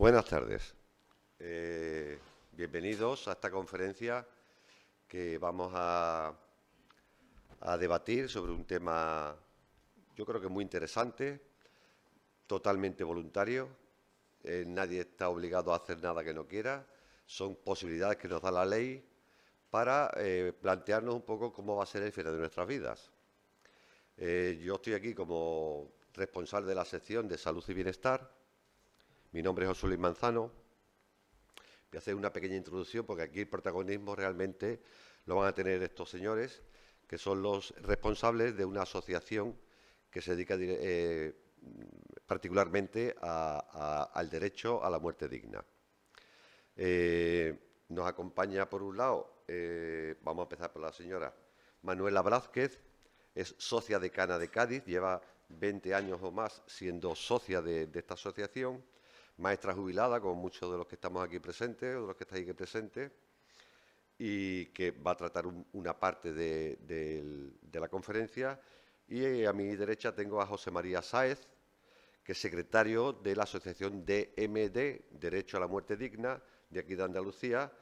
Buenas tardes. Bienvenidos a esta conferencia que vamos a debatir sobre un tema, yo creo que muy interesante, totalmente voluntario. Nadie está obligado a hacer nada que no quiera. Son posibilidades que nos da la ley para plantearnos un poco cómo va a ser el final de nuestras vidas. Yo estoy aquí como responsable de la sección de Salud y Bienestar. Mi nombre es José Luis Manzano. Voy a hacer una pequeña introducción porque aquí el protagonismo realmente lo van a tener estos señores, que son los responsables de una asociación que se dedica particularmente al derecho a la muerte digna. Nos acompaña, por un lado, vamos a empezar por la señora Manuela Blázquez, es socia decana de Cádiz, lleva 20 años o más siendo socia de esta asociación, maestra jubilada, como muchos de los que estamos aquí presentes, o de los que estáis aquí presentes, y que va a tratar una parte de la conferencia. Y a mi derecha tengo a José María Sáez, que es secretario de la asociación DMD, Derecho a la Muerte Digna, de aquí de Andalucía,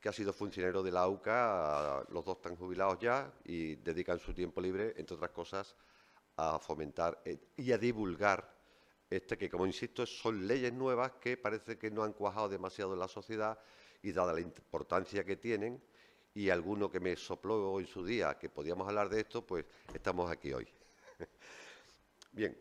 que ha sido funcionario de la AUCA, los dos están jubilados ya y dedican su tiempo libre, entre otras cosas, a fomentar y a divulgar que, como insisto, son leyes nuevas que parece que no han cuajado demasiado en la sociedad y, dada la importancia que tienen, y alguno que me sopló en su día que podíamos hablar de esto, pues estamos aquí hoy. Bien,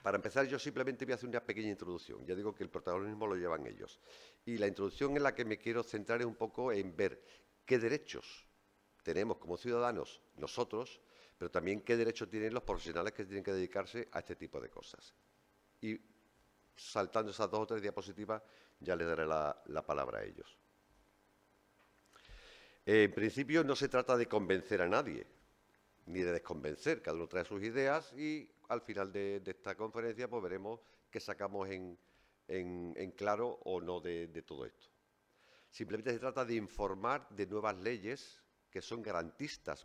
para empezar yo simplemente voy a hacer una pequeña introducción. Ya digo que el protagonismo lo llevan ellos. Y la introducción en la que me quiero centrar es un poco en ver qué derechos tenemos como ciudadanos nosotros, pero también qué derechos tienen los profesionales que tienen que dedicarse a este tipo de cosas. Y saltando esas 2 o 3 diapositivas, ya les daré la palabra a ellos. En principio no se trata de convencer a nadie, ni de desconvencer, cada uno trae sus ideas y al final de esta conferencia pues veremos qué sacamos en claro o no de todo esto. Simplemente se trata de informar de nuevas leyes que son garantistas,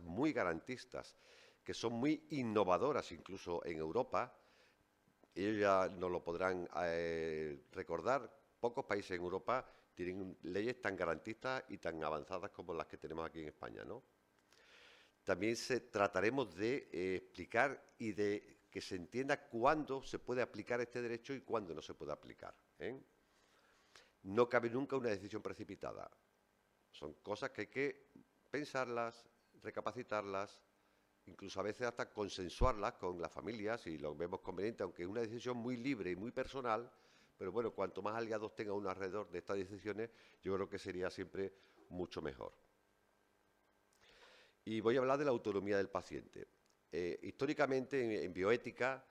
que son muy innovadoras incluso en Europa. Ellos ya nos lo podrán recordar. Pocos países en Europa tienen leyes tan garantistas y tan avanzadas como las que tenemos aquí en España, ¿no? También trataremos de explicar y de que se entienda cuándo se puede aplicar este derecho y cuándo no se puede aplicar, ¿eh? No cabe nunca una decisión precipitada. Son cosas que hay que pensarlas, recapacitarlas, incluso a veces hasta consensuarlas con las familias si lo vemos conveniente, aunque es una decisión muy libre y muy personal, pero bueno, cuanto más aliados tenga uno alrededor de estas decisiones, yo creo que sería siempre mucho mejor. Y voy a hablar de la autonomía del paciente. Históricamente, en bioética,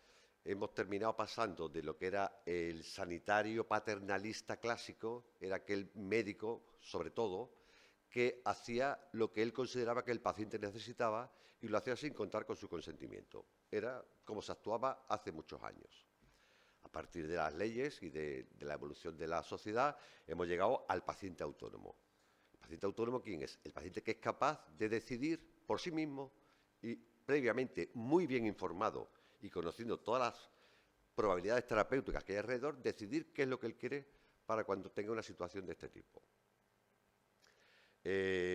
hemos terminado pasando de lo que era el sanitario paternalista clásico, era aquel médico, sobre todo, que hacía lo que él consideraba que el paciente necesitaba y lo hacía sin contar con su consentimiento. Era como se actuaba hace muchos años. A partir de las leyes y de la evolución de la sociedad, hemos llegado al paciente autónomo. ¿El paciente autónomo quién es? El paciente que es capaz de decidir por sí mismo y previamente muy bien informado y conociendo todas las probabilidades terapéuticas que hay alrededor, decidir qué es lo que él quiere para cuando tenga una situación de este tipo.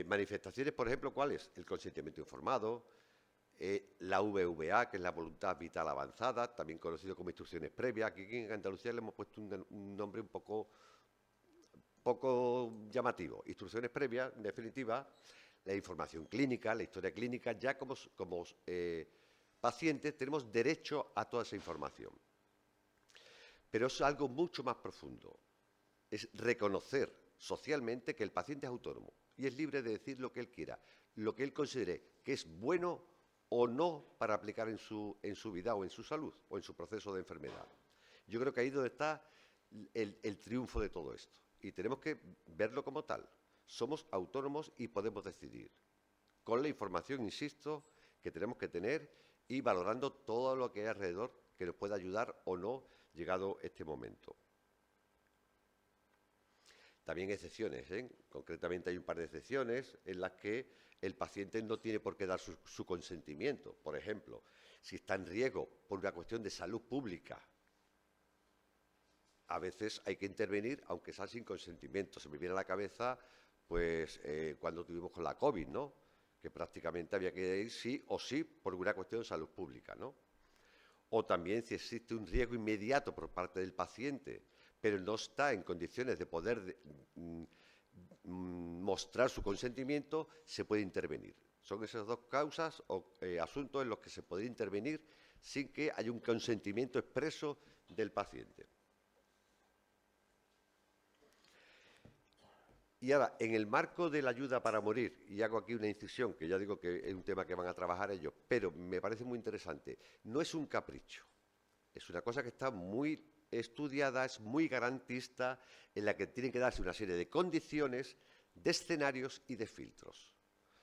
Manifestaciones, por ejemplo, ¿cuáles? El consentimiento informado, la VVA, que es la voluntad vital avanzada, también conocido como instrucciones previas. Aquí en Andalucía le hemos puesto un nombre un poco llamativo. Instrucciones previas, en definitiva, la información clínica, la historia clínica. Ya como pacientes tenemos derecho a toda esa información. Pero es algo mucho más profundo. Es reconocer socialmente que el paciente es autónomo y es libre de decir lo que él quiera, lo que él considere que es bueno o no para aplicar en su vida o en su salud o en su proceso de enfermedad. Yo creo que ahí es donde está el triunfo de todo esto. Y tenemos que verlo como tal. Somos autónomos y podemos decidir. Con la información, insisto, que tenemos que tener y valorando todo lo que hay alrededor que nos pueda ayudar o no llegado este momento. También excepciones, ¿eh? Concretamente hay un par de excepciones en las que el paciente no tiene por qué dar su consentimiento. Por ejemplo, si está en riesgo por una cuestión de salud pública, a veces hay que intervenir, aunque sea sin consentimiento. Se me viene a la cabeza, pues, cuando tuvimos con la COVID, ¿no? Que prácticamente había que ir sí o sí por una cuestión de salud pública, ¿no? O también si existe un riesgo inmediato por parte del paciente, pero no está en condiciones de poder mostrar su consentimiento, se puede intervenir. Son esas dos causas o asuntos en los que se puede intervenir sin que haya un consentimiento expreso del paciente. Y ahora, en el marco de la ayuda para morir, y hago aquí una incisión, que ya digo que es un tema que van a trabajar ellos, pero me parece muy interesante, no es un capricho, es una cosa que está muy estudiada, es muy garantista, en la que tienen que darse una serie de condiciones, de escenarios y de filtros.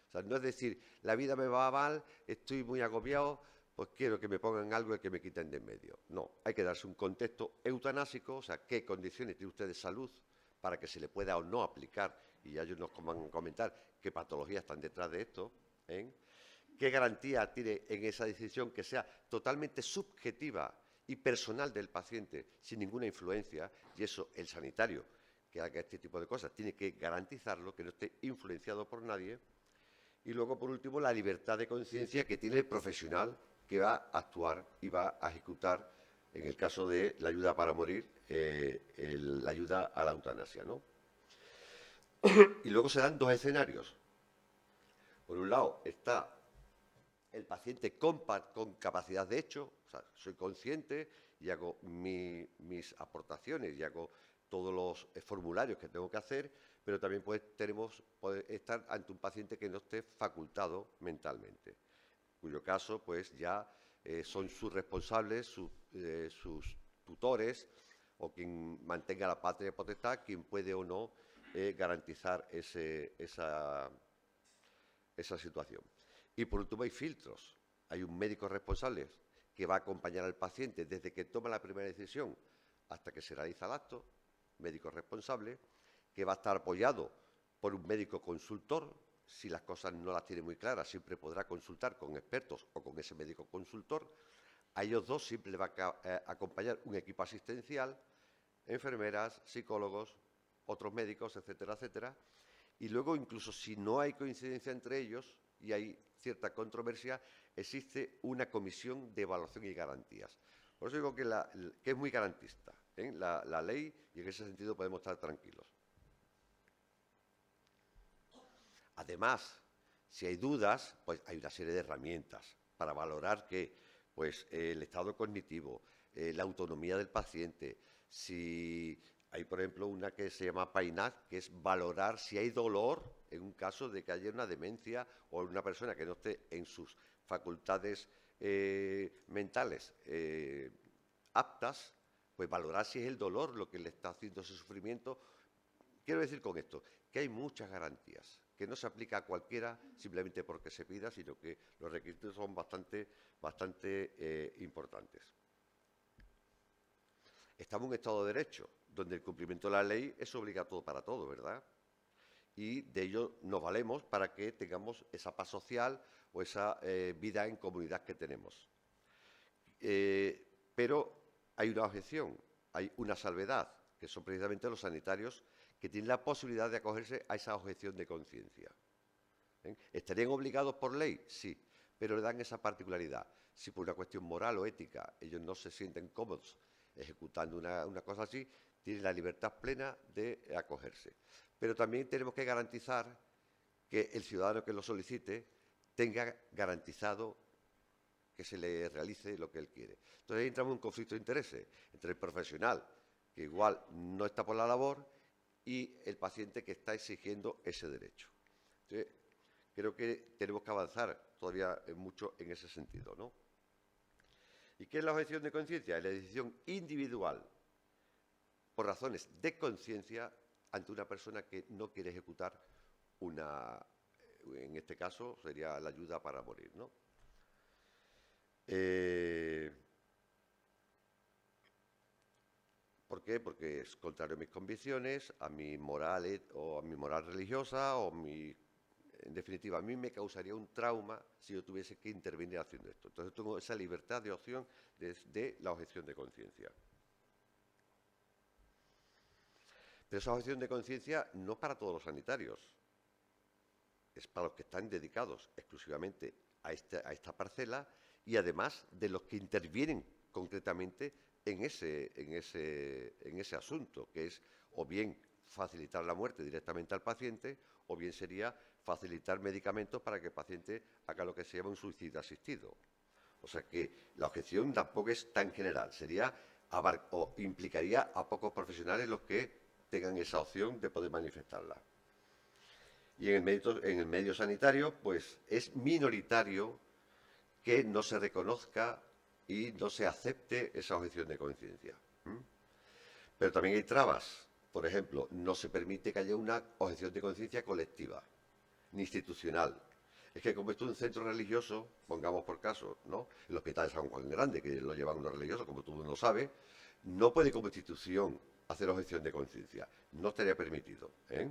O sea, no es decir, la vida me va mal, estoy muy agobiado, pues quiero que me pongan algo y que me quiten de en medio. No, hay que darse un contexto eutanásico, o sea, qué condiciones tiene usted de salud para que se le pueda o no aplicar, y ya ellos nos van a comentar qué patologías están detrás de esto, ¿eh? ¿Qué garantía tiene en esa decisión que sea totalmente subjetiva y personal del paciente, sin ninguna influencia? Y eso el sanitario, que haga este tipo de cosas, tiene que garantizarlo, que no esté influenciado por nadie. Y luego, por último, la libertad de conciencia que tiene el profesional que va a actuar y va a ejecutar, en el caso de la ayuda para morir, la ayuda a la eutanasia, ¿no? Y luego se dan dos escenarios. Por un lado está el paciente con capacidad de hecho, o sea, soy consciente y hago mis aportaciones y hago todos los formularios que tengo que hacer, pero también puede estar ante un paciente que no esté facultado mentalmente, cuyo caso pues ya son sus responsables, sus tutores o quien mantenga la patria potestad, quien puede o no garantizar esa situación. Y por último hay filtros. Hay un médico responsable que va a acompañar al paciente desde que toma la primera decisión hasta que se realiza el acto, médico responsable, que va a estar apoyado por un médico consultor. Si las cosas no las tiene muy claras, siempre podrá consultar con expertos o con ese médico consultor. A ellos dos siempre le va a acompañar un equipo asistencial, enfermeras, psicólogos, otros médicos, etcétera, etcétera. Y luego, incluso si no hay coincidencia entre ellos y hay cierta controversia, existe una comisión de evaluación y garantías. Por eso digo que es muy garantista, ¿eh? La ley, y en ese sentido podemos estar tranquilos. Además, si hay dudas, pues hay una serie de herramientas para valorar que pues, el estado cognitivo, la autonomía del paciente, si hay, por ejemplo, una que se llama PAINAC, que es valorar si hay dolor en un caso de que haya una demencia o una persona que no esté en sus facultades mentales aptas, pues valorar si es el dolor lo que le está haciendo ese sufrimiento. Quiero decir con esto que hay muchas garantías, que no se aplica a cualquiera simplemente porque se pida, sino que los requisitos son bastante importantes. Estamos en un Estado de Derecho, donde el cumplimiento de la ley es obligatorio para todo, ¿verdad? Y de ello nos valemos para que tengamos esa paz social o esa vida en comunidad que tenemos. Pero hay una objeción, hay una salvedad, que son precisamente los sanitarios que tienen la posibilidad de acogerse a esa objeción de conciencia. ¿Estarían obligados por ley? Sí, pero le dan esa particularidad. Si por una cuestión moral o ética ellos no se sienten cómodos ejecutando una cosa así, tienen la libertad plena de acogerse. Pero también tenemos que garantizar que el ciudadano que lo solicite tenga garantizado que se le realice lo que él quiere. Entonces ahí entramos en un conflicto de intereses entre el profesional, que igual no está por la labor, y el paciente que está exigiendo ese derecho. Entonces, creo que tenemos que avanzar todavía mucho en ese sentido, ¿no? ¿Y qué es la objeción de conciencia? Es la decisión individual, por razones de conciencia, ante una persona que no quiere ejecutar en este caso sería la ayuda para morir, ¿no? ¿Por qué? Porque es contrario a mis convicciones, a mi moral o a mi moral religiosa en definitiva, a mí me causaría un trauma si yo tuviese que intervenir haciendo esto. Entonces tengo esa libertad de opción de la objeción de conciencia. Pero esa objeción de conciencia no es para todos los sanitarios, es para los que están dedicados exclusivamente a esta parcela y además de los que intervienen concretamente en ese asunto, que es o bien facilitar la muerte directamente al paciente o bien sería facilitar medicamentos para que el paciente haga lo que se llama un suicidio asistido. O sea que la objeción tampoco es tan general, o implicaría a pocos profesionales los que tengan esa opción de poder manifestarla. Y en el medio sanitario, pues es minoritario que no se reconozca y no se acepte esa objeción de conciencia. Pero también hay trabas. Por ejemplo, no se permite que haya una objeción de conciencia colectiva, ni institucional. Es que como esto es un centro religioso, pongamos por caso, ¿no? El Hospital de San Juan Grande, que lo llevan unos religiosos, como tú no sabes, no puede como institución hacer objeción de conciencia. No estaría permitido, ¿eh?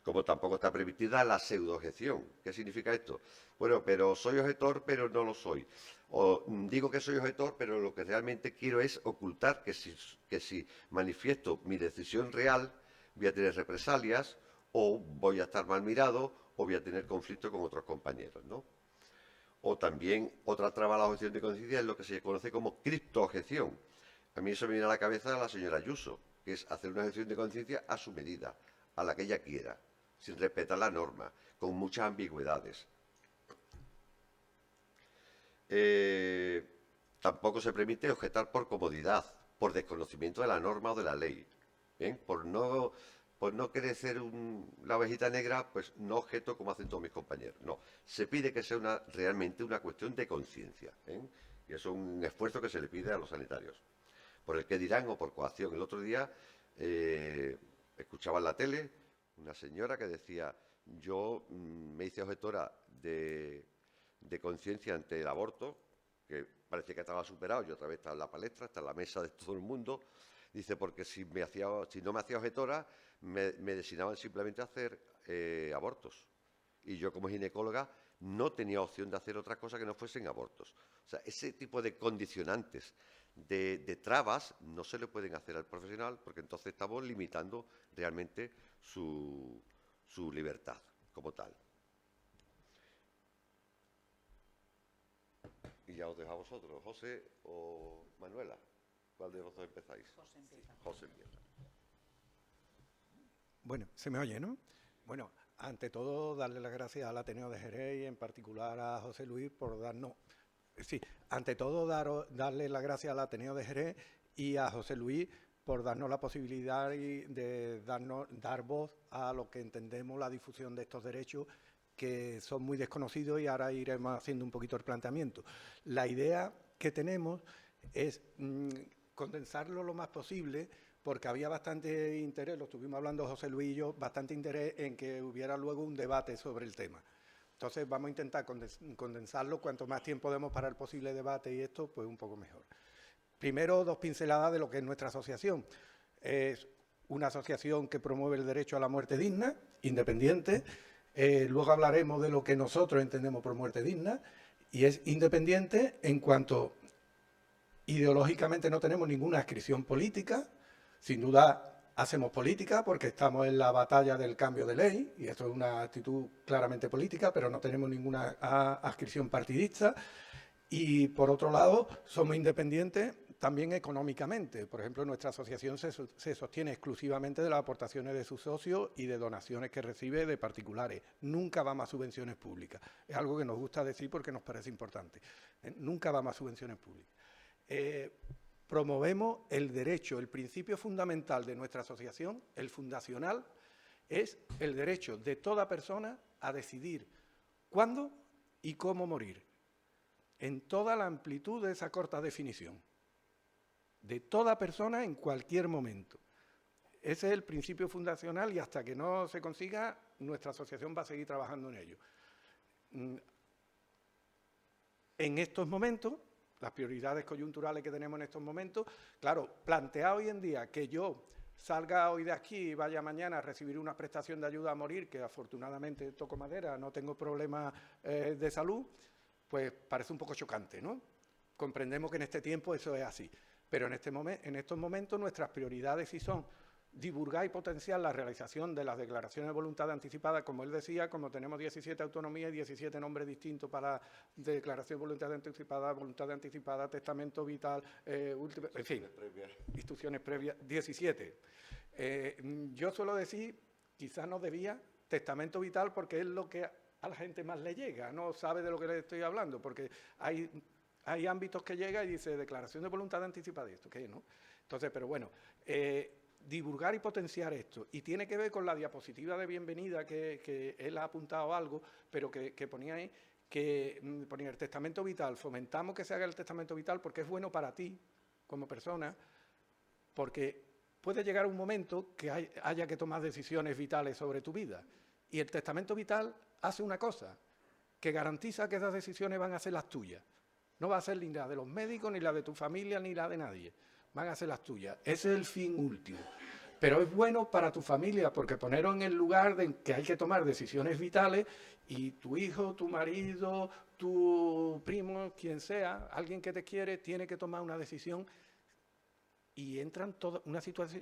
Como tampoco está permitida la pseudoobjeción. ¿Qué significa esto? Bueno, pero soy objetor, pero no lo soy. O digo que soy objetor, pero lo que realmente quiero es ocultar que si manifiesto mi decisión real, voy a tener represalias, o voy a estar mal mirado, o voy a tener conflicto con otros compañeros, ¿no? O también otra traba a la objeción de conciencia es lo que se conoce como criptoobjeción. A mí eso me viene a la cabeza la señora Ayuso, que es hacer una objeción de conciencia a su medida, a la que ella quiera, sin respetar la norma, con muchas ambigüedades. Tampoco se permite objetar por comodidad, por desconocimiento de la norma o de la ley. ¿Bien? Por no querer ser la ovejita negra, pues no objeto como hacen todos mis compañeros. No, se pide que sea realmente una cuestión de conciencia. Y eso es un esfuerzo que se le pide a los sanitarios. Por el que dirán o por coacción. El otro día escuchaba en la tele una señora que decía, yo me hice objetora de conciencia ante el aborto, que parecía que estaba superado, y otra vez está en la palestra, está en la mesa de todo el mundo. Dice, porque si no me hacía objetora, me designaban simplemente a hacer abortos. Y yo como ginecóloga no tenía opción de hacer otra cosa que no fuesen abortos. O sea, ese tipo de condicionantes, de trabas, no se le pueden hacer al profesional porque entonces estamos limitando realmente su libertad como tal. Y ya os dejo a vosotros, José o Manuela. ¿Cuál de vosotros empezáis? José empieza. José empieza. Bueno, se me oye, ¿no? Bueno, ante todo, darle las gracias al Ateneo de Jerez y en particular a José Luis por darnos... Sí, ante todo, darle las gracias al Ateneo de Jerez y a José Luis por darnos la posibilidad de dar voz a lo que entendemos la difusión de estos derechos que son muy desconocidos y ahora iremos haciendo un poquito el planteamiento. La idea que tenemos es condensarlo lo más posible porque había bastante interés, lo estuvimos hablando José Luis y yo, bastante interés en que hubiera luego un debate sobre el tema. Entonces vamos a intentar condensarlo, cuanto más tiempo demos para el posible debate y esto, pues un poco mejor. Primero, dos pinceladas de lo que es nuestra asociación. Es una asociación que promueve el derecho a la muerte digna, independiente. Luego hablaremos de lo que nosotros entendemos por muerte digna y es independiente en cuanto ideológicamente no tenemos ninguna adscripción política. Sin duda hacemos política porque estamos en la batalla del cambio de ley y esto es una actitud claramente política, pero no tenemos ninguna adscripción partidista. Y por otro lado, somos independientes también económicamente. Por ejemplo, nuestra asociación se sostiene exclusivamente de las aportaciones de sus socios y de donaciones que recibe de particulares. Nunca vamos a subvenciones públicas. Es algo que nos gusta decir porque nos parece importante. Nunca vamos a subvenciones públicas. Promovemos el derecho, el principio fundamental de nuestra asociación, el fundacional, es el derecho de toda persona a decidir cuándo y cómo morir, en toda la amplitud de esa corta definición, de toda persona en cualquier momento. Ese es el principio fundacional y hasta que no se consiga, nuestra asociación va a seguir trabajando en ello. En estos momentos, las prioridades coyunturales que tenemos en estos momentos, claro, plantear hoy en día que yo salga hoy de aquí y vaya mañana a recibir una prestación de ayuda a morir, que afortunadamente toco madera, no tengo problemas de salud, pues parece un poco chocante, ¿no? Comprendemos que en este tiempo eso es así, pero en estos momentos nuestras prioridades sí son divulgar y potenciar la realización de las declaraciones de voluntad anticipada, como él decía, como tenemos 17 autonomías y 17 nombres distintos para declaración de voluntad anticipada, testamento vital, en fin, instrucciones previas, 17. Yo suelo decir, quizás no debía, testamento vital, porque es lo que a la gente más le llega, no sabe de lo que le estoy hablando, porque hay ámbitos que llega y dice declaración de voluntad anticipada, ¿y esto qué, no? Entonces, pero bueno, divulgar y potenciar esto, y tiene que ver con la diapositiva de bienvenida que él ha apuntado algo, pero que ponía ahí, que ponía el testamento vital, fomentamos que se haga el testamento vital porque es bueno para ti, como persona, porque puede llegar un momento que haya que tomar decisiones vitales sobre tu vida, y el testamento vital hace una cosa, que garantiza que esas decisiones van a ser las tuyas, no va a ser ni la de los médicos, ni la de tu familia, ni la de nadie. Van a ser las tuyas. Ese es el fin último. Pero es bueno para tu familia, porque ponerlo en el lugar de que hay que tomar decisiones vitales y tu hijo, tu marido, tu primo, quien sea, alguien que te quiere, tiene que tomar una decisión y entra en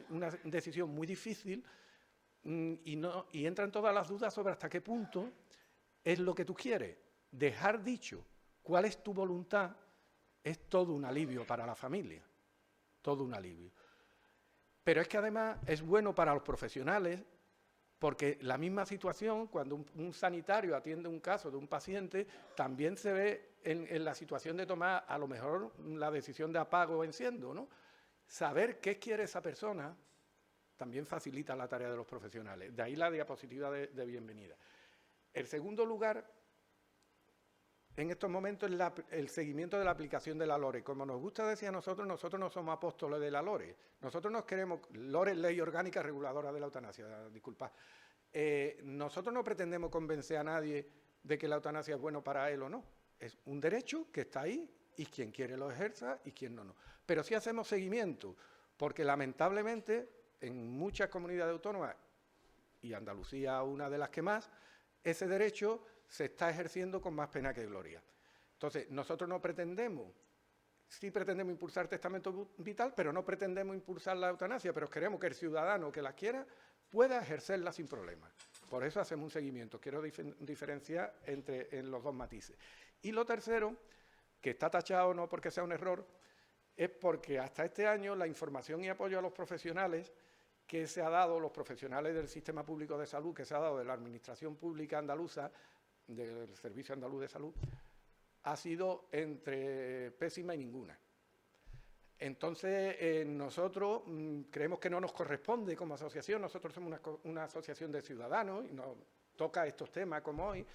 una decisión muy difícil y entran todas las dudas sobre hasta qué punto es lo que tú quieres. Dejar dicho cuál es tu voluntad es todo un alivio para la familia. Todo un alivio. Pero es que además es bueno para los profesionales, porque la misma situación, cuando un sanitario atiende un caso de un paciente, también se ve en la situación de tomar a lo mejor la decisión de apago o enciendo, ¿no? Saber qué quiere esa persona también facilita la tarea de los profesionales. De ahí la diapositiva de bienvenida. El segundo lugar, en estos momentos, es el seguimiento de la aplicación de la LORE. Como nos gusta decir a nosotros no somos apóstoles de la LORE. Nosotros nos queremos... LORE es Ley Orgánica Reguladora de la Eutanasia, disculpad. Nosotros no pretendemos convencer a nadie de que la eutanasia es bueno para él o no. Es un derecho que está ahí y quien quiere lo ejerza y quien no. Pero sí hacemos seguimiento, porque lamentablemente en muchas comunidades autónomas, y Andalucía una de las que más, ese derecho se está ejerciendo con más pena que gloria. Entonces, nosotros no pretendemos, sí pretendemos impulsar el testamento vital, pero no pretendemos impulsar la eutanasia, pero queremos que el ciudadano que la quiera pueda ejercerla sin problemas. Por eso hacemos un seguimiento. Quiero diferenciar en los dos matices. Y lo tercero, que está tachado no porque sea un error, es porque hasta este año la información y apoyo a los profesionales que se ha dado, los profesionales del sistema público de salud, que se ha dado de la administración pública andaluza, del Servicio Andaluz de Salud, ha sido entre pésima y ninguna. Entonces, nosotros creemos que no nos corresponde como asociación, nosotros somos una asociación de ciudadanos y nos toca estos temas como hoy,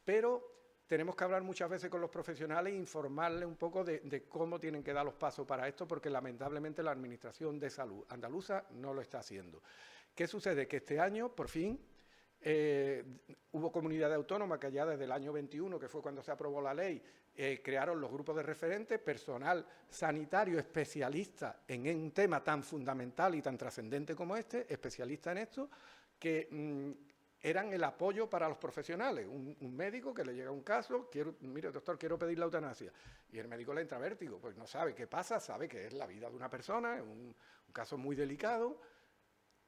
pero tenemos que hablar muchas veces con los profesionales e informarles un poco de cómo tienen que dar los pasos para esto, porque lamentablemente la Administración de Salud andaluza no lo está haciendo. ¿Qué sucede? Que este año, por fin, hubo comunidades autónomas que ya desde el año 21, que fue cuando se aprobó la ley, crearon los grupos de referentes, personal sanitario especialista en un tema tan fundamental y tan trascendente como este, especialista en esto, que eran el apoyo para los profesionales. Un médico que le llega un caso, mire doctor, quiero pedir la eutanasia, y el médico le entra vértigo, pues no sabe qué pasa, sabe que es la vida de una persona, es un caso muy delicado,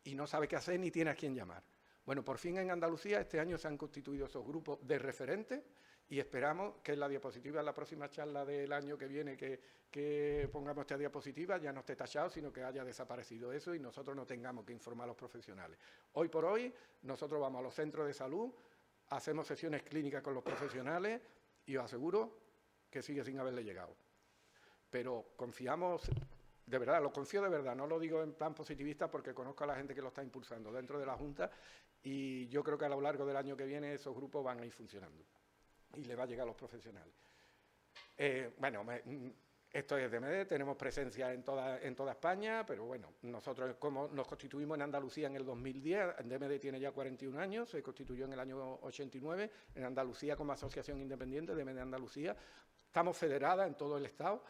y no sabe qué hacer ni tiene a quién llamar. Bueno, por fin en Andalucía este año se han constituido esos grupos de referentes y esperamos que en la diapositiva, en la próxima charla del año que viene, que pongamos esta diapositiva, ya no esté tachado, sino que haya desaparecido eso y nosotros no tengamos que informar a los profesionales. Hoy por hoy, nosotros vamos a los centros de salud, hacemos sesiones clínicas con los profesionales y os aseguro que sigue sin haberle llegado. Pero confiamos... De verdad, lo confío de verdad, no lo digo en plan positivista porque conozco a la gente que lo está impulsando dentro de la Junta y yo creo que a lo largo del año que viene esos grupos van a ir funcionando y le va a llegar a los profesionales. Esto es DMD, tenemos presencia en toda España, pero bueno, nosotros como nos constituimos en Andalucía en el 2010, DMD tiene ya 41 años, se constituyó en el año 89, en Andalucía como asociación independiente, DMD Andalucía, estamos federadas en todo el Estado,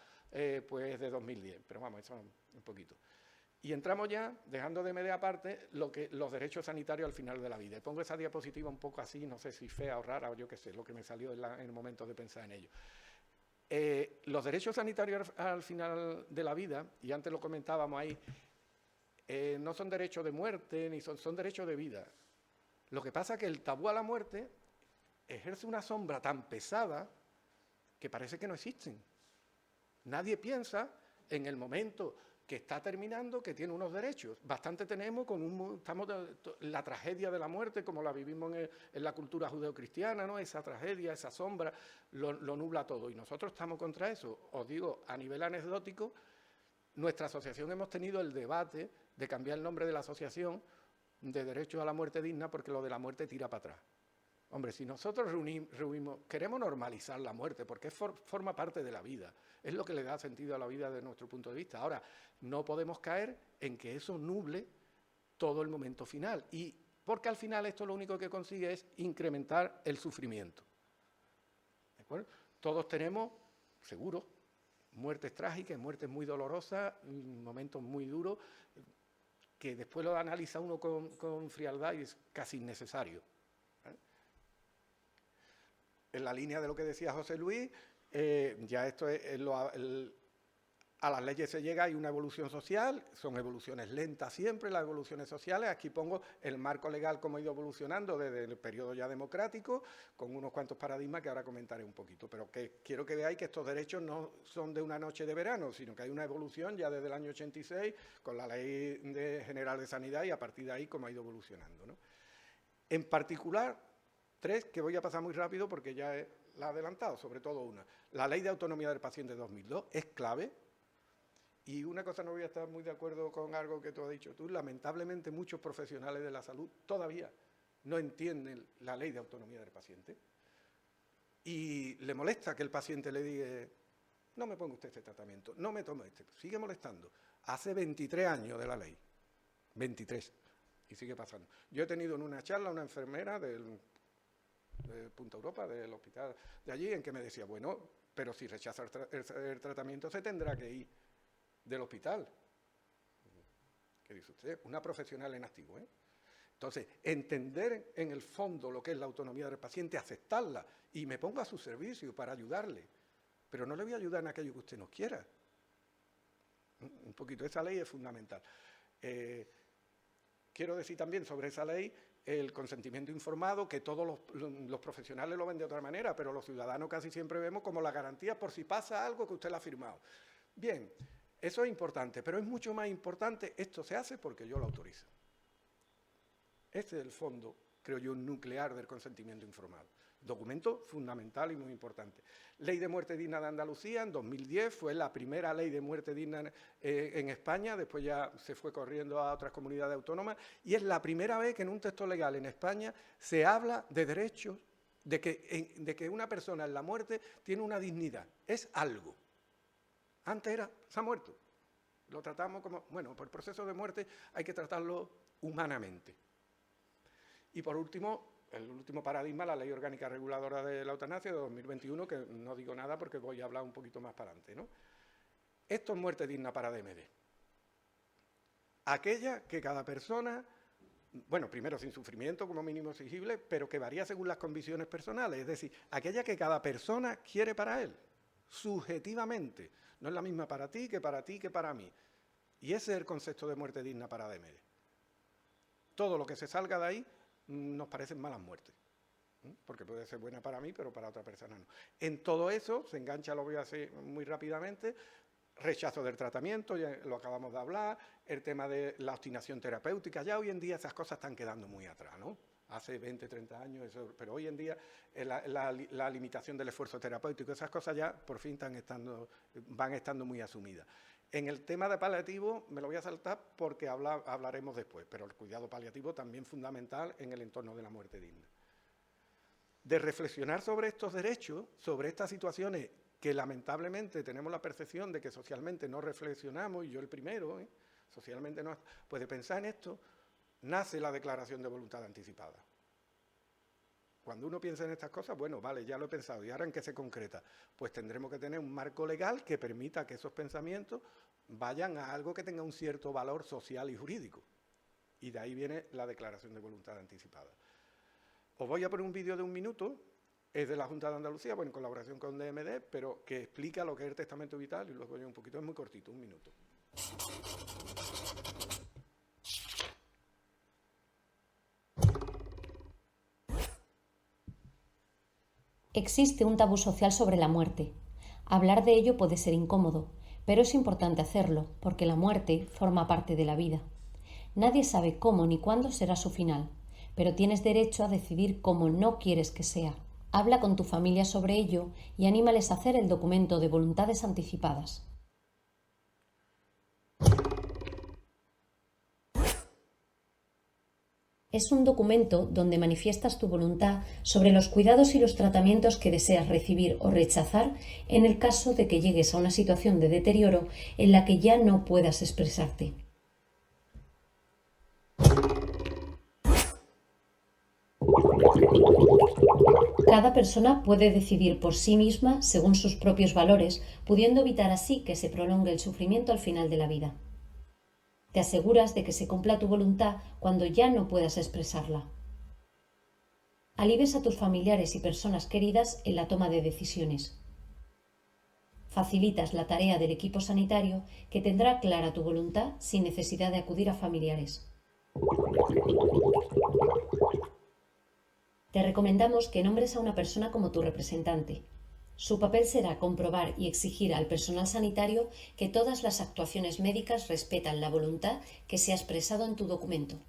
pues de 2010, pero vamos, eso un poquito. Y entramos ya, dejando DMD aparte, los derechos sanitarios al final de la vida. Y pongo esa diapositiva un poco así, no sé si fea o rara, o yo qué sé, lo que me salió en el momento de pensar en ello. Los derechos sanitarios al final de la vida, y antes lo comentábamos ahí, no son derechos de muerte, ni son derechos de vida. Lo que pasa es que el tabú a la muerte ejerce una sombra tan pesada que parece que no existen. Nadie piensa en el momento que está terminando, que tiene unos derechos. Bastante tenemos estamos la tragedia de la muerte, como la vivimos en la cultura judeocristiana, ¿no? Esa tragedia, esa sombra, lo nubla todo. Y nosotros estamos contra eso. Os digo, a nivel anecdótico, nuestra asociación hemos tenido el debate de cambiar el nombre de la asociación de Derechos a la Muerte Digna, porque lo de la muerte tira para atrás. Hombre, si nosotros queremos normalizar la muerte, porque forma parte de la vida, es lo que le da sentido a la vida desde nuestro punto de vista. Ahora, no podemos caer en que eso nuble todo el momento final, y porque al final esto lo único que consigue es incrementar el sufrimiento. ¿De acuerdo? Todos tenemos, seguro, muertes trágicas, muertes muy dolorosas, momentos muy duros, que después lo analiza uno con frialdad y es casi innecesario. En la línea de lo que decía José Luis, ya esto a las leyes se llega, hay una evolución social, son evoluciones lentas siempre, las evoluciones sociales. Aquí pongo el marco legal como ha ido evolucionando desde el periodo ya democrático, con unos cuantos paradigmas que ahora comentaré un poquito, pero que quiero que veáis que estos derechos no son de una noche de verano, sino que hay una evolución ya desde el año 86, con la Ley General de Sanidad, y a partir de ahí cómo ha ido evolucionando, ¿no? En particular, tres que voy a pasar muy rápido porque ya la he adelantado, sobre todo una. La Ley de Autonomía del Paciente de 2002 es clave. Y una cosa, no voy a estar muy de acuerdo con algo que tú has dicho tú, lamentablemente muchos profesionales de la salud todavía no entienden la Ley de Autonomía del Paciente y le molesta que el paciente le diga, no me ponga usted este tratamiento, no me tome este, sigue molestando. Hace 23 años de la ley, 23, y sigue pasando. Yo he tenido en una charla una enfermera de Punta Europa, del hospital de allí, en que me decía, bueno, pero si rechaza el tratamiento se tendrá que ir del hospital. ¿Qué dice usted? Una profesional en activo, ¿eh? Entonces, entender en el fondo lo que es la autonomía del paciente, aceptarla, y me pongo a su servicio para ayudarle, pero no le voy a ayudar en aquello que usted no quiera. Un poquito, esa ley es fundamental. Quiero decir también sobre esa ley el consentimiento informado, que todos los profesionales lo ven de otra manera, pero los ciudadanos casi siempre vemos como la garantía por si pasa algo que usted le ha firmado. Bien, eso es importante, pero es mucho más importante, esto se hace porque yo lo autorizo. Este es el fondo, creo yo, nuclear del consentimiento informado. Documento fundamental y muy importante. Ley de muerte digna de Andalucía, en 2010, fue la primera ley de muerte digna en España, después ya se fue corriendo a otras comunidades autónomas, y es la primera vez que en un texto legal en España se habla de derechos, de que una persona en la muerte tiene una dignidad, es algo. Antes se ha muerto. Lo tratamos como, bueno, por el proceso de muerte hay que tratarlo humanamente. Y por último, el último paradigma, la Ley Orgánica Reguladora de la Eutanasia de 2021, que no digo nada porque voy a hablar un poquito más para adelante, ¿no? Esto es muerte digna para DMD. Aquella que cada persona, bueno, primero sin sufrimiento como mínimo exigible, pero que varía según las convicciones personales, es decir, aquella que cada persona quiere para él, subjetivamente. No es la misma para ti, que para mí. Y ese es el concepto de muerte digna para DMD. Todo lo que se salga de ahí nos parecen malas muertes, porque puede ser buena para mí, pero para otra persona no. En todo eso se engancha, lo voy a hacer muy rápidamente, rechazo del tratamiento, ya lo acabamos de hablar, el tema de la obstinación terapéutica. Ya hoy en día esas cosas están quedando muy atrás, ¿no? Hace 20, 30 años, eso, pero hoy en día la limitación del esfuerzo terapéutico, esas cosas ya por fin van estando muy asumidas. En el tema de paliativo me lo voy a saltar porque hablaremos después, pero el cuidado paliativo también fundamental en el entorno de la muerte digna. De reflexionar sobre estos derechos, sobre estas situaciones que lamentablemente tenemos la percepción de que socialmente no reflexionamos, y yo el primero, socialmente no, pues de pensar en esto, nace la declaración de voluntad anticipada. Cuando uno piensa en estas cosas, bueno, vale, ya lo he pensado, ¿y ahora en qué se concreta? Pues tendremos que tener un marco legal que permita que esos pensamientos vayan a algo que tenga un cierto valor social y jurídico. Y de ahí viene la declaración de voluntad anticipada. Os voy a poner un vídeo de 1 minuto, es de la Junta de Andalucía, bueno, en colaboración con DMD, pero que explica lo que es el testamento vital, y luego yo un poquito, es muy cortito, 1 minuto. Existe un tabú social sobre la muerte. Hablar de ello puede ser incómodo, pero es importante hacerlo, porque la muerte forma parte de la vida. Nadie sabe cómo ni cuándo será su final, pero tienes derecho a decidir cómo no quieres que sea. Habla con tu familia sobre ello y anímales a hacer el documento de voluntades anticipadas. Es un documento donde manifiestas tu voluntad sobre los cuidados y los tratamientos que deseas recibir o rechazar en el caso de que llegues a una situación de deterioro en la que ya no puedas expresarte. Cada persona puede decidir por sí misma según sus propios valores, pudiendo evitar así que se prolongue el sufrimiento al final de la vida. Te aseguras de que se cumpla tu voluntad cuando ya no puedas expresarla. Alivias a tus familiares y personas queridas en la toma de decisiones. Facilitas la tarea del equipo sanitario que tendrá clara tu voluntad sin necesidad de acudir a familiares. Te recomendamos que nombres a una persona como tu representante. Su papel será comprobar y exigir al personal sanitario que todas las actuaciones médicas respetan la voluntad que se ha expresado en tu documento.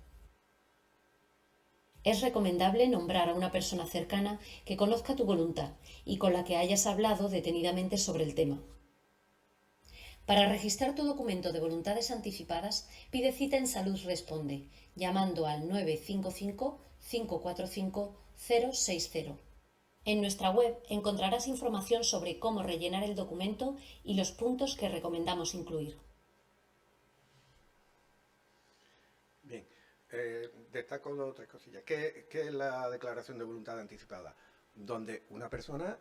Es recomendable nombrar a una persona cercana que conozca tu voluntad y con la que hayas hablado detenidamente sobre el tema. Para registrar tu documento de voluntades anticipadas, pide cita en Salud Responde, llamando al 955-545-060. En nuestra web encontrarás información sobre cómo rellenar el documento y los puntos que recomendamos incluir. Bien, destaco dos o tres cosillas. ¿Qué es la declaración de voluntad anticipada? Donde una persona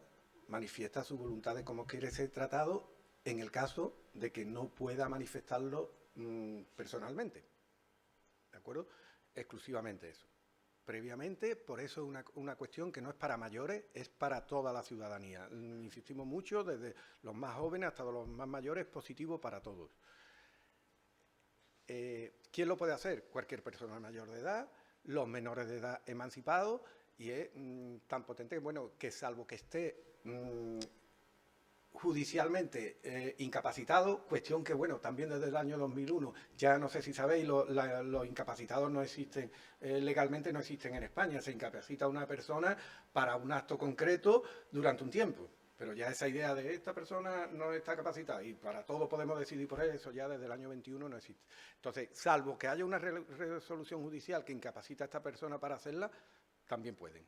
manifiesta su voluntad de cómo quiere ser tratado en el caso de que no pueda manifestarlo personalmente. ¿De acuerdo? Exclusivamente eso. Previamente, por eso es una cuestión que no es para mayores, es para toda la ciudadanía. Insistimos mucho, desde los más jóvenes hasta los más mayores, positivo para todos. ¿Quién lo puede hacer? Cualquier persona mayor de edad, los menores de edad emancipados, y es tan potente que, bueno, que salvo que esté judicialmente incapacitado, cuestión que, bueno, también desde el año 2001, ya no sé si sabéis, los incapacitados no existen, legalmente no existen en España, se incapacita a una persona para un acto concreto durante un tiempo, pero ya esa idea de esta persona no está capacitada y para todo podemos decidir por eso, ya desde el año 21 no existe. Entonces, salvo que haya una resolución judicial que incapacita a esta persona para hacerla, también pueden.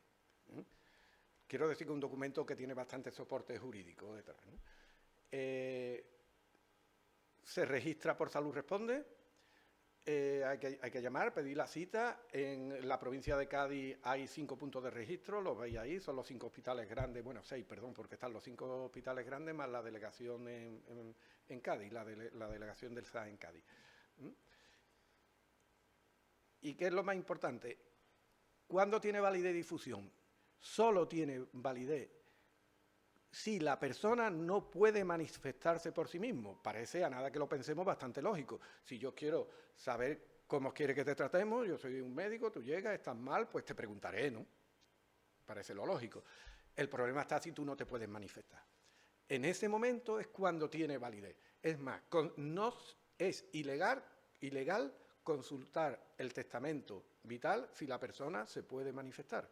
Quiero decir que es un documento que tiene bastante soporte jurídico detrás, ¿no? Se registra por Salud Responde, hay que llamar, pedir la cita. En la provincia de Cádiz hay 5 puntos de registro, los veis ahí, son los 5 hospitales grandes, bueno, 6, perdón, porque están los 5 hospitales grandes más la delegación en Cádiz, la delegación del SAS en Cádiz. ¿Y qué es lo más importante? ¿Cuándo tiene validez y difusión? Solo tiene validez si la persona no puede manifestarse por sí mismo. Parece, a nada que lo pensemos, bastante lógico. Si yo quiero saber cómo quiere que te tratemos, yo soy un médico, tú llegas, estás mal, pues te preguntaré, ¿no? Parece lo lógico. El problema está si tú no te puedes manifestar. En ese momento es cuando tiene validez. Es más, no es ilegal consultar el testamento vital si la persona se puede manifestar.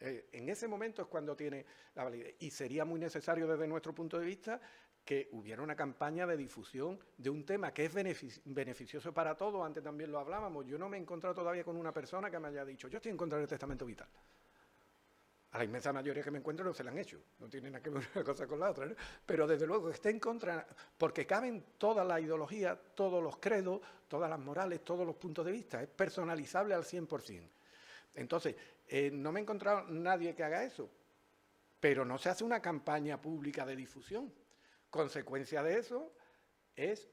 En ese momento es cuando tiene la validez. Y sería muy necesario desde nuestro punto de vista que hubiera una campaña de difusión de un tema que es beneficioso para todos. Antes también lo hablábamos. Yo no me he encontrado todavía con una persona que me haya dicho, yo estoy en contra del testamento vital. A la inmensa mayoría que me encuentro no se la han hecho. No tiene nada que ver una cosa con la otra, ¿no? Pero desde luego está en contra, porque caben todas las ideologías, todos los credos, todas las morales, todos los puntos de vista. Es personalizable al 100%. Entonces, no me he encontrado nadie que haga eso, pero no se hace una campaña pública de difusión. Consecuencia de eso es,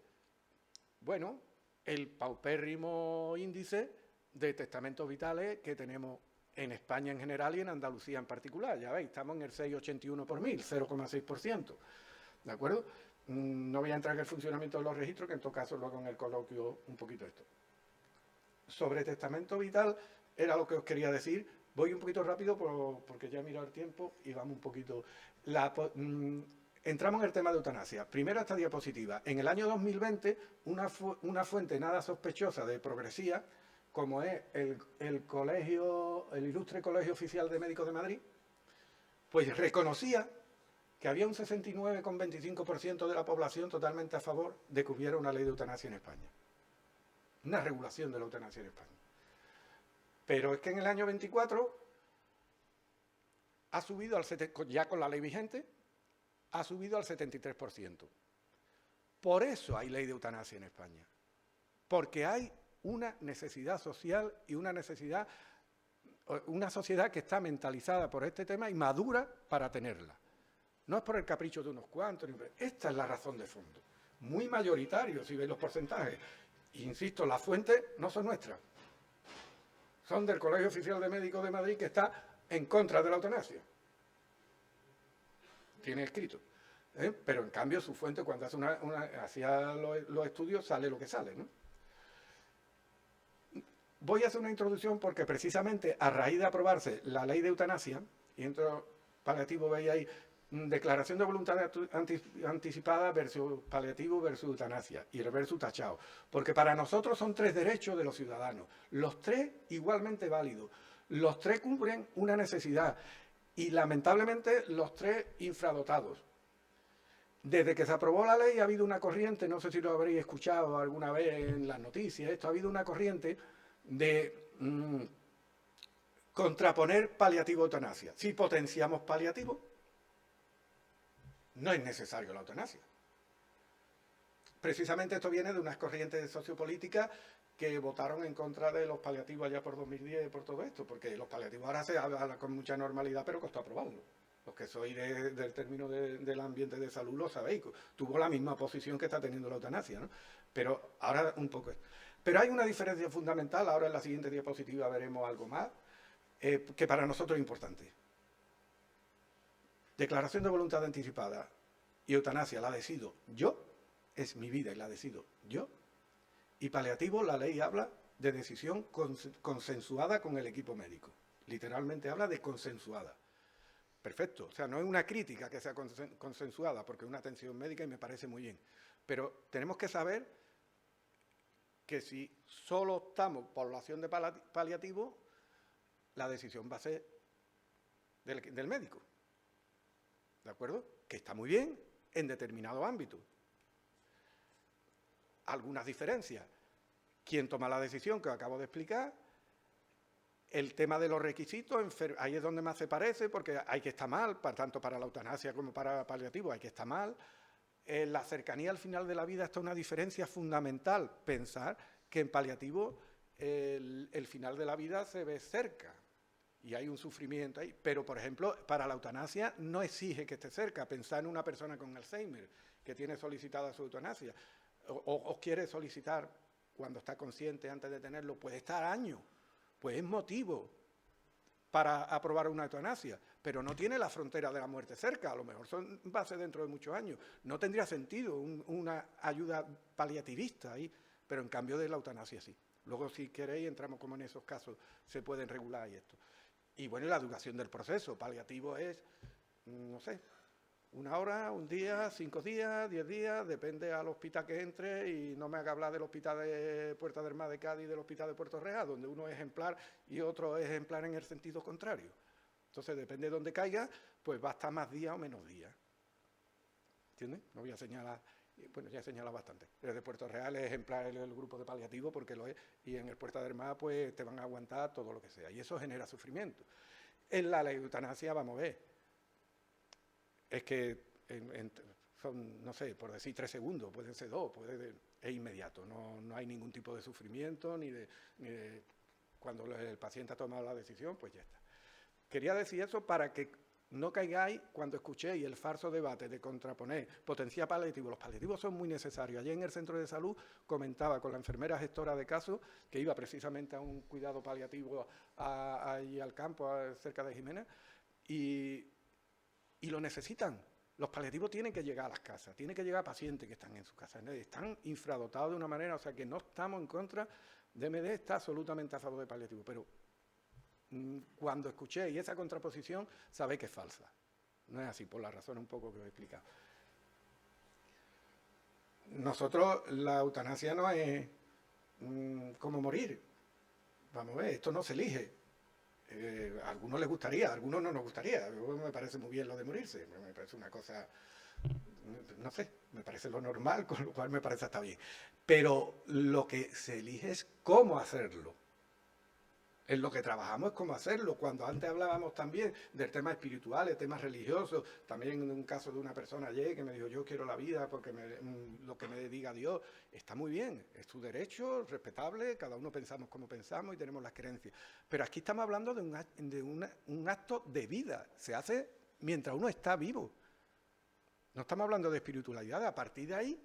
bueno, el paupérrimo índice de testamentos vitales que tenemos en España en general y en Andalucía en particular. Ya veis, estamos en el 6,81 por 1000, 0,6%. ¿De acuerdo? No voy a entrar en el funcionamiento de los registros, que en todo caso luego en el coloquio un poquito esto. Sobre testamento vital era lo que os quería decir. Voy un poquito rápido porque ya he mirado el tiempo y vamos un poquito... Entramos en el tema de eutanasia. Primero esta diapositiva. En el año 2020, una fuente nada sospechosa de progresía, como es el Ilustre Colegio Oficial de Médicos de Madrid, pues reconocía que había un 69,25% de la población totalmente a favor de que hubiera una ley de eutanasia en España. Una regulación de la eutanasia en España. Pero es que en el año 24 ha subido ya con la ley vigente, ha subido al 73%. Por eso hay ley de eutanasia en España. Porque hay una necesidad social y una sociedad que está mentalizada por este tema y madura para tenerla. No es por el capricho de unos cuantos. Esta es la razón de fondo. Muy mayoritario, si veis los porcentajes. Insisto, las fuentes no son nuestras. Son del Colegio Oficial de Médicos de Madrid, que está en contra de la eutanasia. Tiene escrito. Pero en cambio su fuente, cuando hacía los estudios, sale lo que sale, ¿no? Voy a hacer una introducción porque precisamente a raíz de aprobarse la ley de eutanasia, y entro paliativo, veis ahí, declaración de voluntad anticipada versus paliativo versus eutanasia, y el versus tachado. Porque para nosotros son 3 derechos de los ciudadanos, los 3 igualmente válidos, los 3 cubren una necesidad, y lamentablemente los 3 infradotados. Desde que se aprobó la ley ha habido una corriente, no sé si lo habréis escuchado alguna vez en las noticias, ha habido una corriente de contraponer paliativo-eutanasia. Si potenciamos paliativo, no es necesario la eutanasia. Precisamente esto viene de unas corrientes sociopolíticas que votaron en contra de los paliativos allá por 2010 y por todo esto, porque los paliativos ahora se hablan con mucha normalidad, pero costó aprobarlo. Los que sois del término del ambiente de salud lo sabéis, tuvo la misma posición que está teniendo la eutanasia, ¿no? Pero ahora un poco... Pero hay una diferencia fundamental, ahora en la siguiente diapositiva veremos algo más, que para nosotros es importante. Declaración de voluntad anticipada y eutanasia la decido yo, es mi vida y la decido yo. Y paliativo, la ley habla de decisión consensuada con el equipo médico. Literalmente habla de consensuada. Perfecto, o sea, no es una crítica que sea consensuada, porque es una atención médica y me parece muy bien. Pero tenemos que saber que si solo optamos por la opción de paliativo, la decisión va a ser del médico. ¿De acuerdo? Que está muy bien en determinado ámbito. Algunas diferencias. ¿Quién toma la decisión que acabo de explicar? El tema de los requisitos, ahí es donde más se parece, porque hay que estar mal, tanto para la eutanasia como para paliativo, hay que estar mal. La cercanía al final de la vida, esto es una diferencia fundamental, pensar que en paliativo el final de la vida se ve cerca y hay un sufrimiento ahí. Pero, por ejemplo, para la eutanasia no exige que esté cerca. Pensar en una persona con Alzheimer que tiene solicitada su eutanasia o quiere solicitar cuando está consciente antes de tenerlo, puede estar años, pues es motivo para aprobar una eutanasia, pero no tiene la frontera de la muerte cerca, a lo mejor va a ser dentro de muchos años. No tendría sentido una ayuda paliativista ahí, pero en cambio de la eutanasia sí. Luego, si queréis, entramos como en esos casos, se pueden regular y esto. Y bueno, la duración del proceso paliativo es, no sé, 1 hora, 1 día, 5 días, 10 días, depende al hospital que entre, y no me haga hablar del hospital de Puerta del Mar de Cádiz y del hospital de Puerto Real, donde uno es ejemplar y otro es ejemplar en el sentido contrario. Entonces, depende de dónde caiga, pues va a estar más días o menos días. ¿Entiendes? No voy a señalar, bueno, ya he señalado bastante. El de Puerto Real es ejemplar el grupo de paliativo porque lo es, y en el Puerta del Mar, pues te van a aguantar todo lo que sea, y eso genera sufrimiento. En la ley de eutanasia, vamos a ver, es que son, no sé, por decir 3 segundos, pueden ser 2, es inmediato, no hay ningún tipo de sufrimiento, ni de cuando el paciente ha tomado la decisión, pues ya está. Quería decir eso para que no caigáis cuando escuchéis el falso debate de contraponer potencia paliativo. Los paliativos son muy necesarios. Allí en el centro de salud comentaba con la enfermera gestora de casos que iba precisamente a un cuidado paliativo ahí al campo, cerca de Jimena, y lo necesitan. Los paliativos tienen que llegar a las casas, tienen que llegar a pacientes que están en sus casas. Están infradotados de una manera, o sea que no estamos en contra. DMD está absolutamente a favor de paliativo, pero cuando escuchéis esa contraposición, sabéis que es falsa. No es así, por la razón un poco que os he explicado. Nosotros, la eutanasia no es como morir. Vamos a ver, esto no se elige. A algunos les gustaría, a algunos no nos gustaría. Me parece muy bien lo de morirse. Me parece una cosa, no sé, me parece lo normal, con lo cual me parece hasta bien. Pero lo que se elige es cómo hacerlo. En lo que trabajamos es cómo hacerlo. Cuando antes hablábamos también del tema espiritual, de temas religiosos, también en un caso de una persona ayer que me dijo, yo quiero la vida porque lo que me diga Dios, está muy bien, es tu derecho, respetable, cada uno pensamos como pensamos y tenemos las creencias. Pero aquí estamos hablando de un acto de vida, se hace mientras uno está vivo. No estamos hablando de espiritualidad, a partir de ahí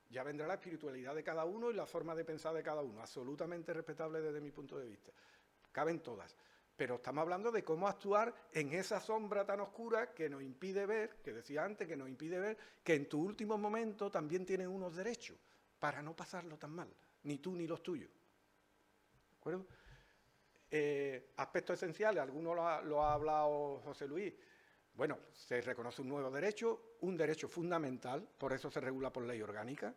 ya vendrá la espiritualidad de cada uno y la forma de pensar de cada uno, absolutamente respetable desde mi punto de vista. Caben todas, pero estamos hablando de cómo actuar en esa sombra tan oscura que nos impide ver, que decía antes, que nos impide ver que en tu último momento también tienes unos derechos para no pasarlo tan mal, ni tú ni los tuyos. ¿De acuerdo? Aspectos esenciales, algunos lo ha hablado José Luis. Bueno, se reconoce un nuevo derecho, un derecho fundamental, por eso se regula por ley orgánica,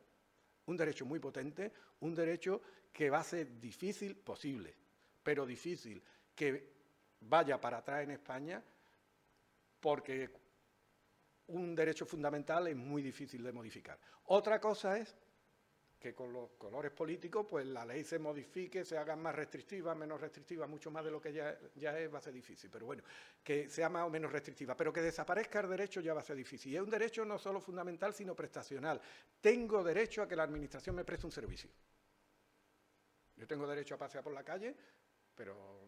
un derecho muy potente, un derecho que va a ser difícil, posible, pero difícil que vaya para atrás en España, porque un derecho fundamental es muy difícil de modificar. Otra cosa es que con los colores políticos, pues la ley se modifique, se haga más restrictiva, menos restrictiva, mucho más de lo que ya es, va a ser difícil. Pero bueno, que sea más o menos restrictiva, pero que desaparezca el derecho ya va a ser difícil. Y es un derecho no solo fundamental, sino prestacional. Tengo derecho a que la administración me preste un servicio. Yo tengo derecho a pasear por la calle, pero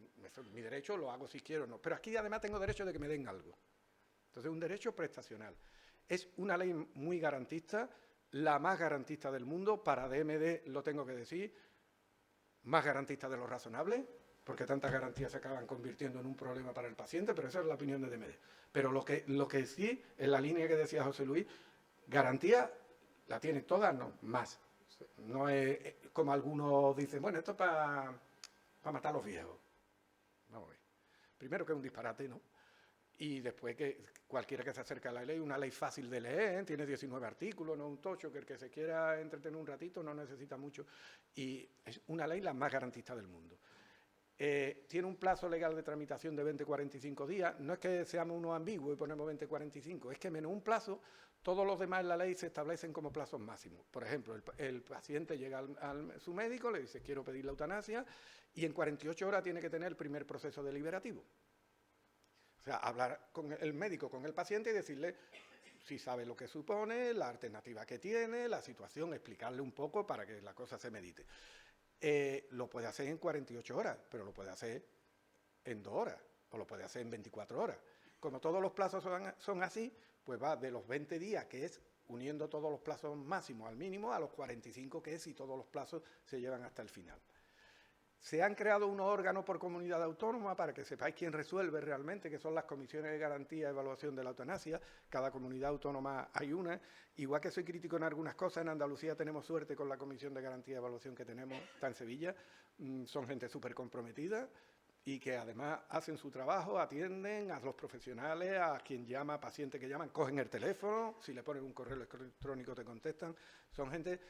mi derecho lo hago si quiero o no. Pero aquí además tengo derecho de que me den algo. Entonces, un derecho prestacional. Es una ley muy garantista, la más garantista del mundo, para DMD lo tengo que decir, más garantista de lo razonable, porque tantas garantías se acaban convirtiendo en un problema para el paciente, pero esa es la opinión de DMD. Pero lo que sí, en la línea que decía José Luis, garantía la tiene toda, no, más. No es como algunos dicen, bueno, esto es para matar a los viejos. Vamos a ver. Primero que es un disparate, ¿no? Y después que cualquiera que se acerque a la ley, una ley fácil de leer, tiene 19 artículos, no un tocho, que el que se quiera entretener un ratito no necesita mucho. Y es una ley la más garantista del mundo. Tiene un plazo legal de tramitación de 20-45 días. No es que seamos unos ambiguos y ponemos 20-45, es que menos un plazo, todos los demás en la ley se establecen como plazos máximos. Por ejemplo, el paciente llega a su médico, le dice quiero pedir la eutanasia y en 48 horas tiene que tener el primer proceso deliberativo. O sea, hablar con el médico, con el paciente y decirle si sabe lo que supone, la alternativa que tiene, la situación, explicarle un poco para que la cosa se medite. Lo puede hacer en 48 horas, pero lo puede hacer en 2 horas o lo puede hacer en 24 horas. Como todos los plazos son así, pues va de los 20 días, que es uniendo todos los plazos máximos al mínimo, a los 45, que es si todos los plazos se llevan hasta el final. Se han creado unos órganos por comunidad autónoma para que sepáis quién resuelve realmente, que son las comisiones de garantía y evaluación de la eutanasia. Cada comunidad autónoma hay una. Igual que soy crítico en algunas cosas, en Andalucía tenemos suerte con la comisión de garantía y evaluación que tenemos, está en Sevilla. Son gente súper comprometida y que además hacen su trabajo, atienden a los profesionales, a quien llama, pacientes que llaman, cogen el teléfono, si le ponen un correo electrónico te contestan. Son gente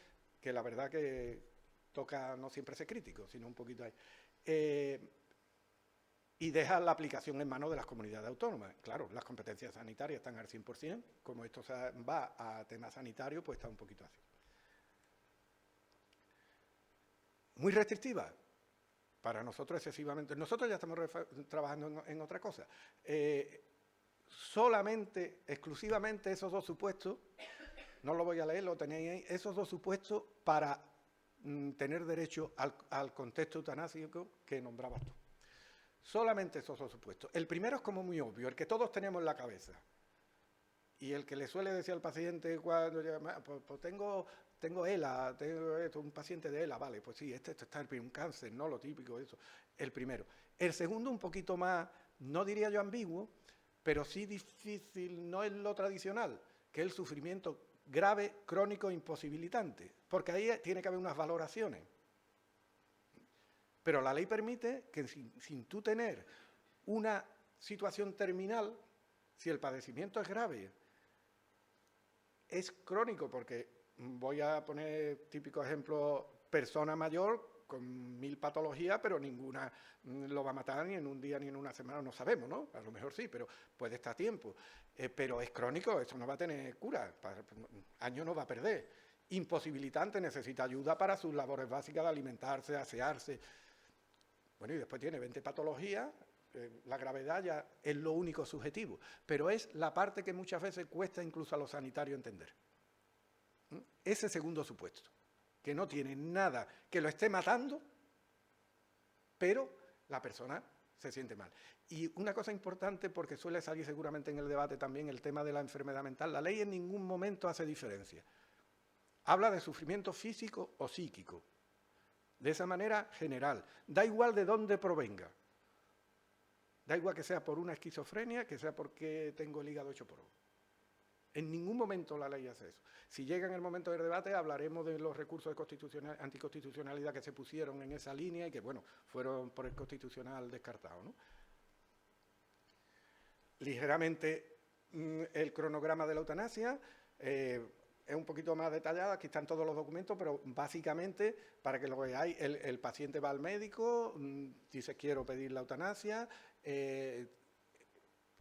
que la verdad que toca no siempre ser crítico, sino un poquito ahí. Y deja la aplicación en manos de las comunidades autónomas. Claro, las competencias sanitarias están al 100%, como esto va a temas sanitarios, pues está un poquito así. Muy restrictiva, para nosotros excesivamente. Nosotros ya estamos trabajando en otra cosa. Solamente, exclusivamente esos dos supuestos, no lo voy a leer, lo tenéis ahí, esos dos supuestos para tener derecho al contexto eutanásico que nombrabas tú. Solamente esos dos supuestos. El primero es como muy obvio, el que todos tenemos en la cabeza. Y el que le suele decir al paciente cuando llama, pues tengo ELA, tengo un paciente de ELA, vale, pues sí, este está un cáncer, no lo típico, eso. El primero. El segundo un poquito más, no diría yo ambiguo, pero sí difícil, no es lo tradicional, que es el sufrimiento grave, crónico, imposibilitante, porque ahí tiene que haber unas valoraciones. Pero la ley permite que sin tú tener una situación terminal, si el padecimiento es grave, es crónico, porque voy a poner típico ejemplo, persona mayor con 1000 patologías, pero ninguna lo va a matar ni en un día ni en una semana, no sabemos, ¿no? A lo mejor sí, pero puede estar a tiempo. Pero es crónico, esto no va a tener cura, años no va a perder. Imposibilitante, necesita ayuda para sus labores básicas de alimentarse, asearse. Bueno, y después tiene 20 patologías, la gravedad ya es lo único subjetivo, pero es la parte que muchas veces cuesta incluso a los sanitarios entender. Ese segundo supuesto, que no tiene nada que lo esté matando, pero la persona se siente mal. Y una cosa importante, porque suele salir seguramente en el debate también el tema de la enfermedad mental, la ley en ningún momento hace diferencia. Habla de sufrimiento físico o psíquico, de esa manera general, da igual de dónde provenga. Da igual que sea por una esquizofrenia, que sea porque tengo el hígado hecho polvo. En ningún momento la ley hace eso. Si llega en el momento del debate, hablaremos de los recursos de anticonstitucionalidad que se pusieron en esa línea y que, bueno, fueron por el Constitucional descartados, ¿no? Ligeramente el cronograma de la eutanasia es un poquito más detallado, aquí están todos los documentos, pero básicamente, para que lo veáis, el paciente va al médico, dice quiero pedir la eutanasia,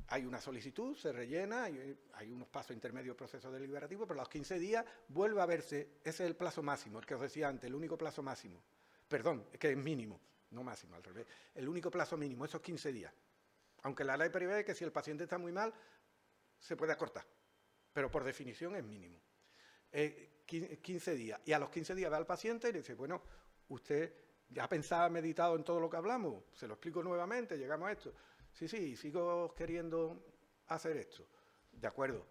hay una solicitud, se rellena, hay unos pasos intermedios, proceso deliberativo, pero a los 15 días vuelve a verse, ese es el plazo máximo, el que os decía antes, el único plazo máximo, perdón, es que es mínimo, no máximo, al revés, el único plazo mínimo, esos 15 días. Aunque la ley prevé que si el paciente está muy mal, se puede acortar, pero por definición es mínimo. 15 días, y a los 15 días va al paciente y le dice, bueno, usted ya pensaba, meditado en todo lo que hablamos, se lo explico nuevamente, llegamos a esto. Sí, sigo queriendo hacer esto. De acuerdo,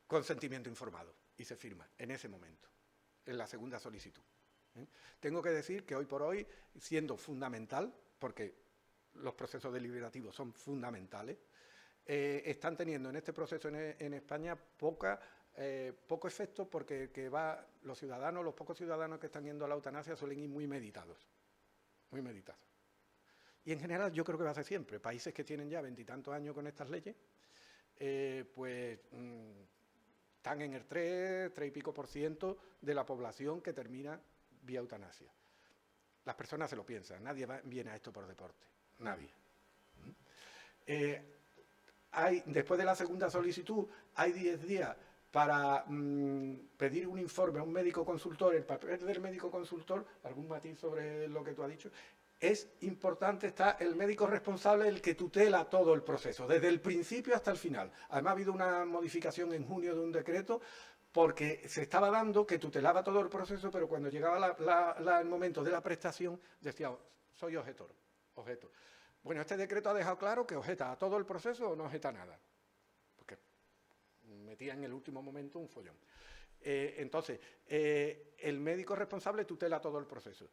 consentimiento informado, y se firma en ese momento, en la segunda solicitud. Tengo que decir que hoy por hoy, siendo fundamental, porque los procesos deliberativos son fundamentales, están teniendo en este proceso en España poco efecto, porque los pocos ciudadanos que están yendo a la eutanasia suelen ir muy meditados. Muy meditados. Y en general yo creo que va a ser siempre. Países que tienen ya 20 y tantos años con estas leyes, pues están en el 3 y pico % de la población que termina vía eutanasia. Las personas se lo piensan, nadie viene a esto por deporte, nadie. Después de la segunda solicitud, hay 10 días para pedir un informe a un médico consultor. El papel del médico consultor, algún matiz sobre lo que tú has dicho, es importante, está el médico responsable, el que tutela todo el proceso, desde el principio hasta el final. Además ha habido una modificación en junio de un decreto, porque se estaba dando que tutelaba todo el proceso, pero cuando llegaba el momento de la prestación, decía, soy objetor, objeto. Bueno, este decreto ha dejado claro que objeta a todo el proceso o no objeta nada, porque metía en el último momento un follón. Entonces, el médico responsable tutela todo el proceso,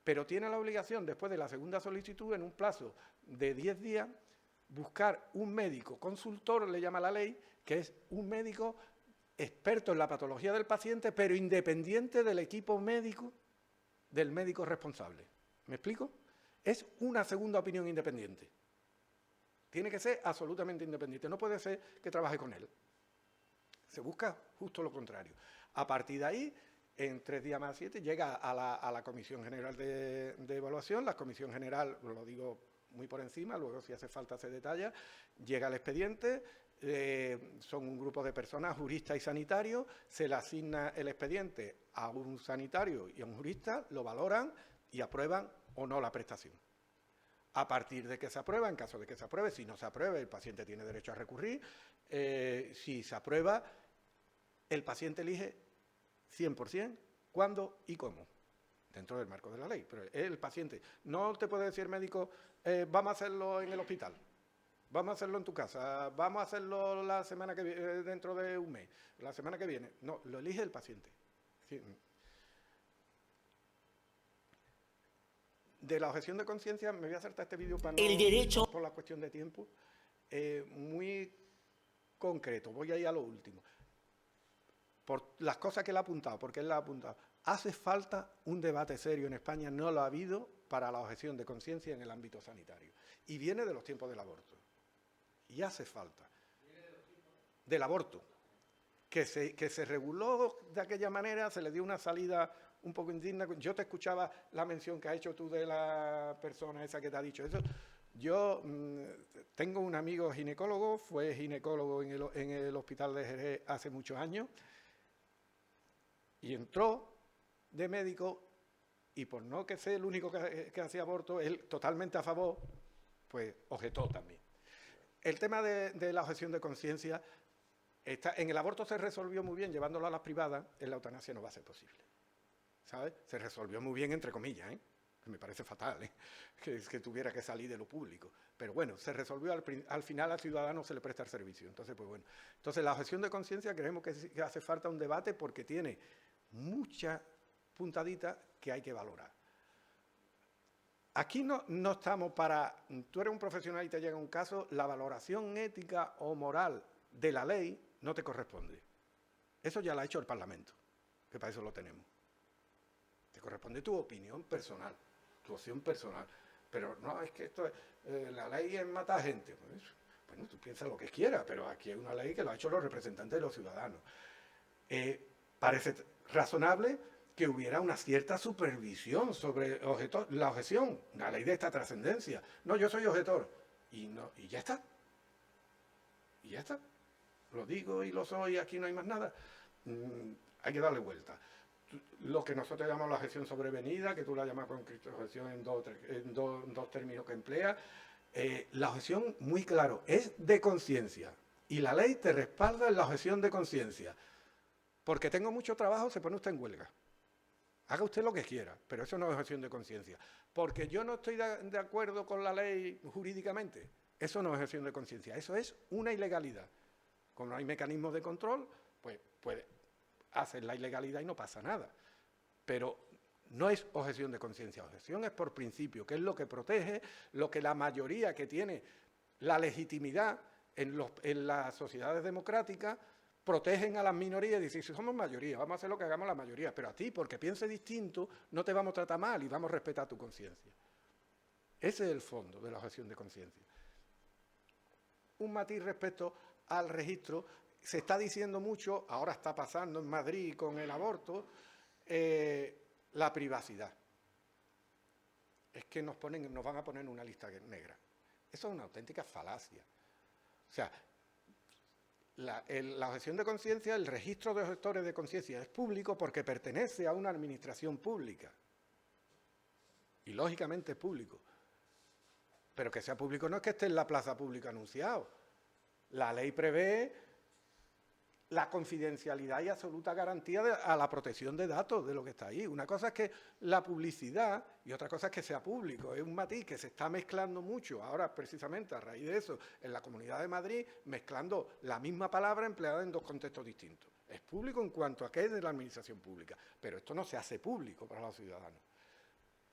pero tiene la obligación, después de la segunda solicitud, en un plazo de 10 días, buscar un médico consultor, le llama la ley, que es un médico experto en la patología del paciente, pero independiente del equipo médico del médico responsable. ¿Me explico? Es una segunda opinión independiente. Tiene que ser absolutamente independiente. No puede ser que trabaje con él. Se busca justo lo contrario. A partir de ahí, en 3 días más 7, llega a la Comisión General de Evaluación. La Comisión General, lo digo muy por encima, luego si hace falta se detalla, llega el expediente, son un grupo de personas, juristas y sanitarios, se le asigna el expediente a un sanitario y a un jurista, lo valoran y aprueban o no la prestación. A partir de que se aprueba, en caso de que se apruebe, si no se apruebe, el paciente tiene derecho a recurrir. Si se aprueba, el paciente elige 100% cuándo y cómo, dentro del marco de la ley. Pero el paciente, no te puede decir el médico, vamos a hacerlo en el hospital, vamos a hacerlo en tu casa, vamos a hacerlo la semana que viene, dentro de un mes, la semana que viene. No, lo elige el paciente. Sí. De la objeción de conciencia, me voy a saltar este vídeo para no, por la cuestión de tiempo, muy concreto, voy a ir a lo último. Por las cosas que él ha apuntado, porque él la ha apuntado. Hace falta un debate serio en España, no lo ha habido para la objeción de conciencia en el ámbito sanitario. Y viene de los tiempos del aborto. Y hace falta. Del aborto. Que se reguló de aquella manera, se le dio una salida un poco indigna. Yo te escuchaba la mención que has hecho tú de la persona esa que te ha dicho eso. Yo tengo un amigo ginecólogo, fue ginecólogo en el hospital de Jerez hace muchos años, y entró de médico, y por no que sea el único que hacía aborto, él totalmente a favor, pues objetó también. El tema de la objeción de conciencia, en el aborto se resolvió muy bien llevándolo a las privadas, en la eutanasia no va a ser posible, ¿sabes? Se resolvió muy bien, entre comillas, que me parece fatal, que tuviera que salir de lo público. Pero bueno, se resolvió, al final al ciudadano se le presta el servicio. Entonces, pues bueno. Entonces, la objeción de conciencia creemos que hace falta un debate porque tiene muchas puntaditas que hay que valorar. Aquí no estamos para... Tú eres un profesional y te llega un caso, la valoración ética o moral de la ley no te corresponde. Eso ya lo ha hecho el Parlamento, que para eso lo tenemos. Te corresponde tu opinión personal, tu opción personal. Pero no, es que esto la ley es matar gente. Pues, bueno, tú piensas lo que quieras, pero aquí hay una ley que lo han hecho los representantes de los ciudadanos. Parece razonable que hubiera una cierta supervisión sobre la objeción, una ley de esta trascendencia. No, yo soy objetor. Y ya está. Y ya está. Lo digo y lo soy, aquí no hay más nada. Hay que darle vuelta. Lo que nosotros llamamos la objeción sobrevenida, que tú la llamas con objeción en dos términos que emplea, la objeción, muy claro, es de conciencia. Y la ley te respalda en la objeción de conciencia. Porque tengo mucho trabajo, se pone usted en huelga. Haga usted lo que quiera, pero eso no es objeción de conciencia. Porque yo no estoy de acuerdo con la ley jurídicamente, eso no es objeción de conciencia, eso es una ilegalidad. Como no hay mecanismos de control, pues puede hacer la ilegalidad y no pasa nada. Pero no es objeción de conciencia, objeción es por principio, que es lo que protege, lo que la mayoría que tiene la legitimidad en las sociedades democráticas protegen a las minorías y dicen, si somos mayoría, vamos a hacer lo que hagamos la mayoría, pero a ti, porque pienses distinto, no te vamos a tratar mal y vamos a respetar tu conciencia. Ese es el fondo de la objeción de conciencia. Un matiz respecto al registro, se está diciendo mucho, ahora está pasando en Madrid con el aborto, la privacidad. Es que nos van a poner en una lista negra. Eso es una auténtica falacia. O sea, la objeción de conciencia, el registro de objetores de conciencia es público porque pertenece a una administración pública. Y lógicamente es público. Pero que sea público no es que esté en la plaza pública anunciado. La ley prevé la confidencialidad y absoluta garantía a la protección de datos de lo que está ahí. Una cosa es que la publicidad y otra cosa es que sea público. Es un matiz que se está mezclando mucho ahora precisamente a raíz de eso en la Comunidad de Madrid, mezclando la misma palabra empleada en dos contextos distintos. Es público en cuanto a que es de la administración pública, pero esto no se hace público para los ciudadanos.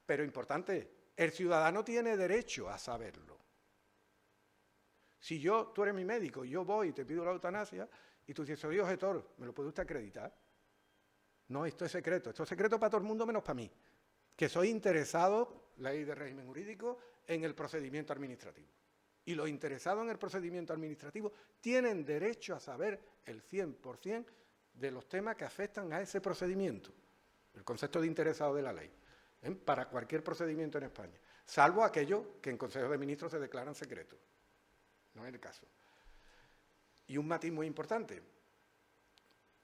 Pero importante, el ciudadano tiene derecho a saberlo. Si tú eres mi médico y yo voy y te pido la eutanasia y tú dices, soy objetor, ¿me lo puede usted acreditar? No, esto es secreto para todo el mundo menos para mí, que soy interesado, ley de régimen jurídico, en el procedimiento administrativo. Y los interesados en el procedimiento administrativo tienen derecho a saber el 100% de los temas que afectan a ese procedimiento, el concepto de interesado de la ley, para cualquier procedimiento en España, salvo aquellos que en Consejo de Ministros se declaran secretos. No es el caso. Y un matiz muy importante,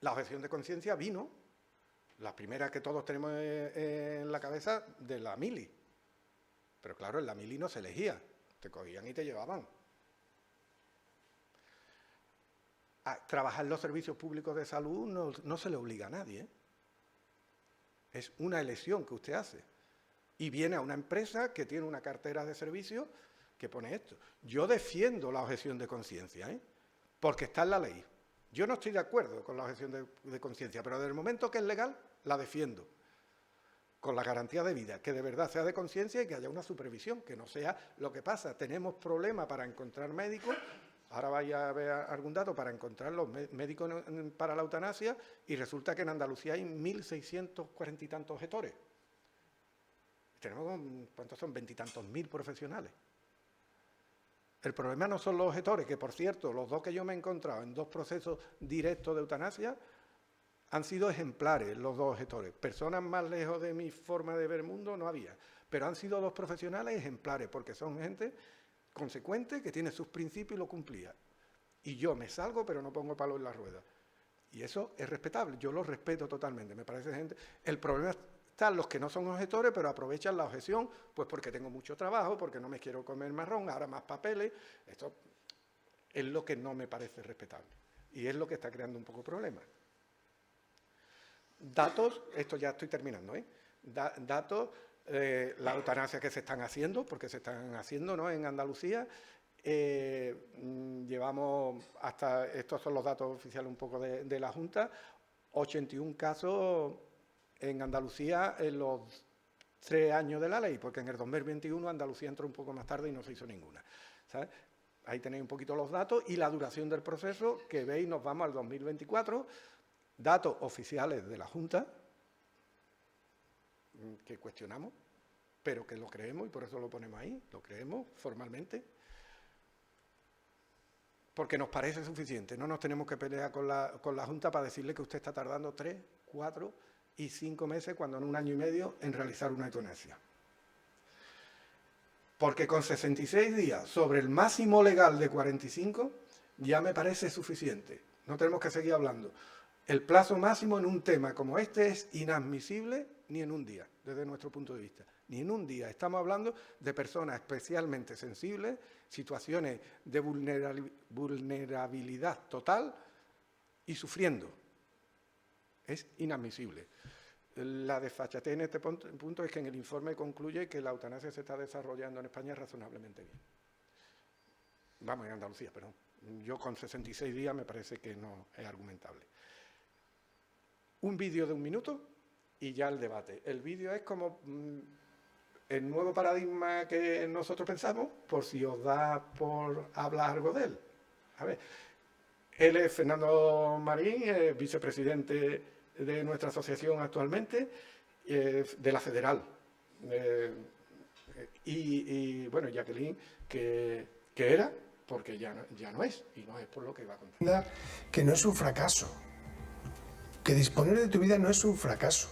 la objeción de conciencia vino, la primera que todos tenemos en la cabeza, de la mili. Pero claro, en la mili no se elegía, te cogían y te llevaban. A trabajar en los servicios públicos de salud no se le obliga a nadie, ¿eh? Es una elección que usted hace. Y viene a una empresa que tiene una cartera de servicios que pone esto. Yo defiendo la objeción de conciencia, porque está en la ley. Yo no estoy de acuerdo con la objeción de conciencia, pero desde el momento que es legal, la defiendo. Con la garantía de vida, que de verdad sea de conciencia y que haya una supervisión, que no sea lo que pasa. Tenemos problemas para encontrar médicos, ahora vaya a ver algún dato, para encontrar los médicos para la eutanasia, y resulta que en Andalucía hay 1.640 y tantos objetores. Tenemos, ¿cuántos son? 20 y tantos mil profesionales. El problema no son los objetores, que por cierto, los dos que yo me he encontrado en 2 procesos directos de eutanasia han sido ejemplares, los 2 objetores. Personas más lejos de mi forma de ver el mundo no había, pero han sido 2 profesionales ejemplares, porque son gente consecuente que tiene sus principios y lo cumplía. Y yo me salgo, pero no pongo palo en la rueda. Y eso es respetable, yo lo respeto totalmente, me parece gente. El problema están los que no son objetores, pero aprovechan la objeción, pues porque tengo mucho trabajo, porque no me quiero comer marrón, ahora más papeles. Esto es lo que no me parece respetable. Y es lo que está creando un poco problemas. Datos, esto ya estoy terminando, datos, la eutanasia que se están haciendo, porque se están haciendo, ¿no?, en Andalucía. Llevamos hasta, estos son los datos oficiales un poco de la Junta, 81 casos en Andalucía en los 3 años de la ley, porque en el 2021 Andalucía entró un poco más tarde y no se hizo ninguna, ¿sabes? Ahí tenéis un poquito los datos y la duración del proceso, que veis, nos vamos al 2024, datos oficiales de la Junta, que cuestionamos, pero que lo creemos y por eso lo ponemos ahí, lo creemos formalmente, porque nos parece suficiente. No nos tenemos que pelear con la Junta para decirle que usted está tardando 3, 4 y 5 meses, cuando en 1 año y medio, en realizar una eutanasia. Porque con 66 días sobre el máximo legal de 45 ya me parece suficiente. No tenemos que seguir hablando. El plazo máximo en un tema como este es inadmisible ni en un día, desde nuestro punto de vista. Ni en un día. Estamos hablando de personas especialmente sensibles, situaciones de vulnerabilidad total y sufriendo. Es inadmisible. La desfachatez en este punto es que en el informe concluye que la eutanasia se está desarrollando en España razonablemente bien. Vamos, en Andalucía, perdón. Yo con 66 días me parece que no es argumentable. Un vídeo de 1 minuto y ya el debate. El vídeo es como el nuevo paradigma que nosotros pensamos, por si os da por hablar algo de él. A ver, él es Fernando Marín, vicepresidente de nuestra asociación actualmente, de la Federal. Y bueno, Jacqueline, que era, porque ya no es, y no es por lo que va a contar. Que no es un fracaso, que disponer de tu vida no es un fracaso,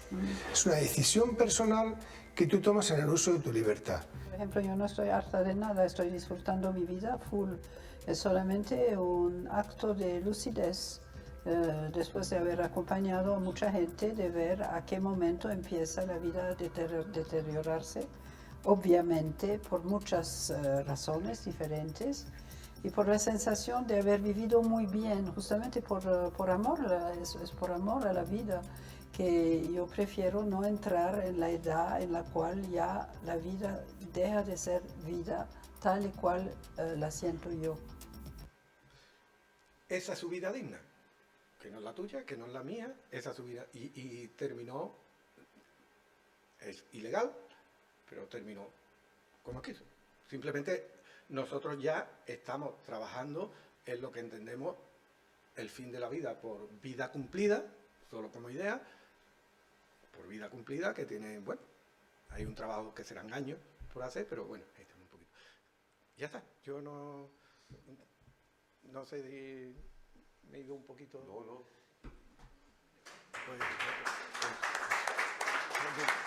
es una decisión personal que tú tomas en el uso de tu libertad. Por ejemplo, yo no estoy harta de nada, estoy disfrutando mi vida full. Es solamente un acto de lucidez, después de haber acompañado a mucha gente, de ver a qué momento empieza la vida a deteriorarse, obviamente por muchas razones diferentes, y por la sensación de haber vivido muy bien, justamente por amor, es por amor a la vida, que yo prefiero no entrar en la edad en la cual ya la vida deja de ser vida tal y cual la siento yo. Esa es su vida digna, que no es la tuya, que no es la mía, esa es su vida. Y terminó, es ilegal, pero terminó como quiso. Simplemente nosotros ya estamos trabajando en lo que entendemos el fin de la vida por vida cumplida, solo como idea, por vida cumplida, que tiene, bueno, hay un trabajo que serán años por hacer, pero bueno, ahí está un poquito. Ya está, yo no sé si me he ido un poquito. No. Pues,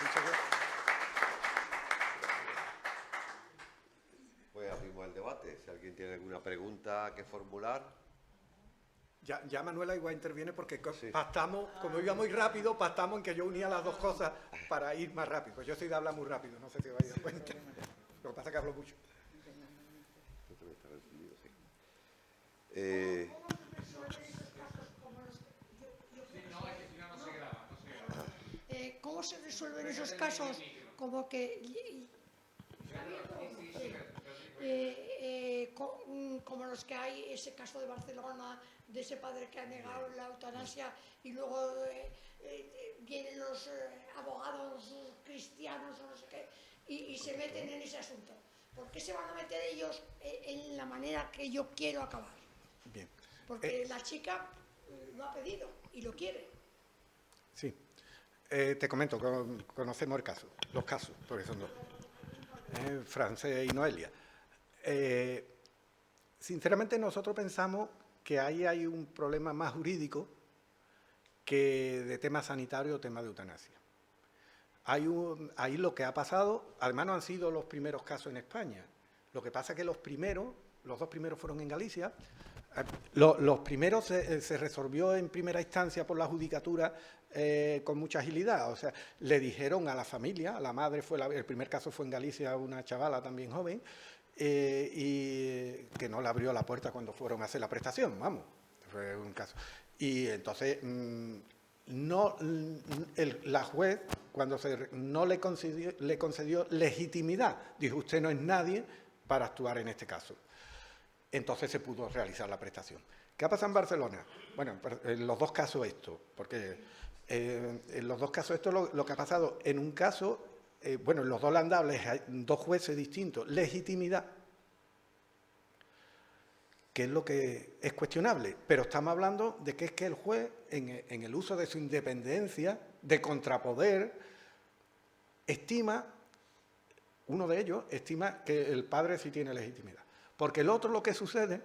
muchas gracias. Pues abrimos el debate. Si alguien tiene alguna pregunta que formular. Ya Manuela igual interviene porque Sí. pactamos, como iba muy rápido, pactamos en que yo unía las dos cosas para ir más rápido. Yo soy de hablar muy rápido, no sé si os habéis dado cuenta. Lo que pasa es que hablo mucho. ¿Cómo se resuelven esos casos? Como que como los que hay, ese caso de Barcelona, de ese padre que ha negado la eutanasia y luego vienen los abogados cristianos o no sé qué y se meten en ese asunto. ¿Por qué se van a meter ellos en la manera que yo quiero acabar? Bien. Porque la chica lo ha pedido y lo quiere. Sí. Te comento, conocemos el caso, los casos, porque son dos. Francés y Noelia. Sinceramente nosotros pensamos que ahí hay un problema más jurídico que de tema sanitario o tema de eutanasia. Ahí lo que ha pasado, además no han sido los primeros casos en España. Lo que pasa es que los dos primeros fueron en Galicia. Los primeros se resolvió en primera instancia por la judicatura con mucha agilidad. O sea, le dijeron a la familia, a la madre, el primer caso fue en Galicia, una chavala también joven, y que no le abrió la puerta cuando fueron a hacer la prestación, vamos, fue un caso. Y entonces, la juez, cuando no le concedió legitimidad, dijo, usted no es nadie para actuar en este caso. Entonces se pudo realizar la prestación. ¿Qué ha pasado en Barcelona? Bueno, en los dos casos esto, porque en los dos casos esto lo que ha pasado, en un caso, bueno, en los dos landables hay dos jueces distintos, legitimidad, que es lo que es cuestionable, pero estamos hablando de que es que el juez, en el uso de su independencia, de contrapoder, uno de ellos estima que el padre sí tiene legitimidad. Porque el otro lo que sucede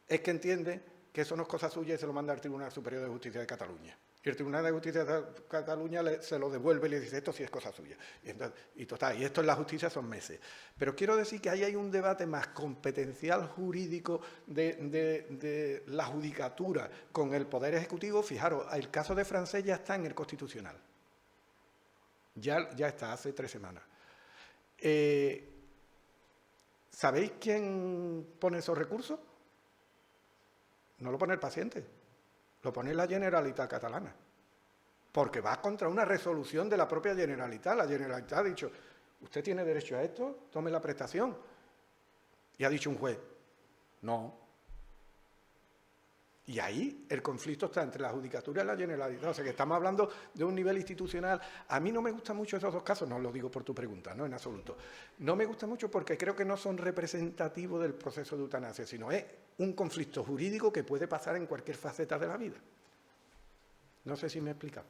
es que entiende que eso no es cosa suya y se lo manda al Tribunal Superior de Justicia de Cataluña. Y el Tribunal de Justicia de Cataluña se lo devuelve y le dice, esto sí es cosa suya. Y esto en la justicia son meses. Pero quiero decir que ahí hay un debate más competencial jurídico de la judicatura con el Poder Ejecutivo. Fijaros, el caso de Francés ya está en el Constitucional. Ya está, hace 3 semanas. ¿Sabéis quién pone esos recursos? No lo pone el paciente, lo pone la Generalitat catalana, porque va contra una resolución de la propia Generalitat. La Generalitat ha dicho, usted tiene derecho a esto, tome la prestación. Y ha dicho un juez, no. Y ahí el conflicto está entre la Judicatura y la Generalitat. O sea que estamos hablando de un nivel institucional. A mí no me gustan mucho esos dos casos, no lo digo por tu pregunta, no en absoluto. No me gusta mucho porque creo que no son representativos del proceso de eutanasia, sino es un conflicto jurídico que puede pasar en cualquier faceta de la vida. No sé si me he explicado.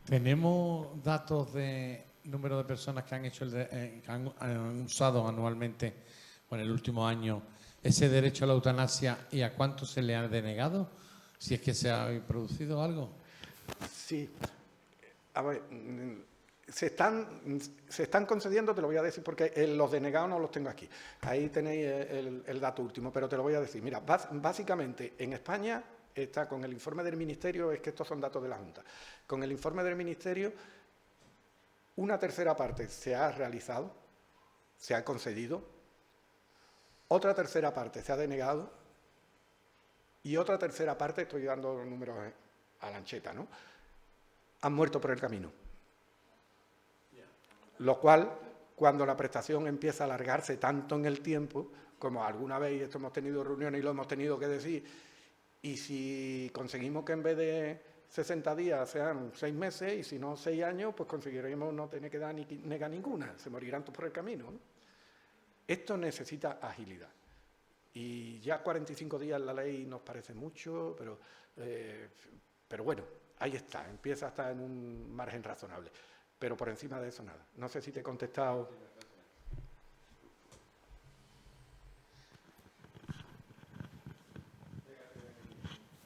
¿Tenemos datos de número de personas que han hecho que han usado anualmente o en el último año ese derecho a la eutanasia y a cuánto se le ha denegado? Si es que se ha producido algo. Sí. A ver, se están concediendo, te lo voy a decir porque los denegados no los tengo aquí. Ahí tenéis el dato último, pero te lo voy a decir. Mira, básicamente en España está con el informe del Ministerio, es que estos son datos de la Junta, con el informe del Ministerio, una tercera parte se ha realizado, se ha concedido, otra tercera parte se ha denegado y otra tercera parte, estoy dando los números a la ancheta, ¿no?, han muerto por el camino. Lo cual, cuando la prestación empieza a alargarse tanto en el tiempo, como alguna vez esto hemos tenido reuniones y lo hemos tenido que decir, y si conseguimos que en vez de 60 días sean 6 meses, y si no 6 años, pues conseguiremos no tener que dar ni nega ninguna, se morirán todos por el camino, ¿no? Esto necesita agilidad. Y ya 45 días la ley nos parece mucho, pero bueno, ahí está, empieza a estar en un margen razonable. Pero por encima de eso nada. No sé si te he contestado.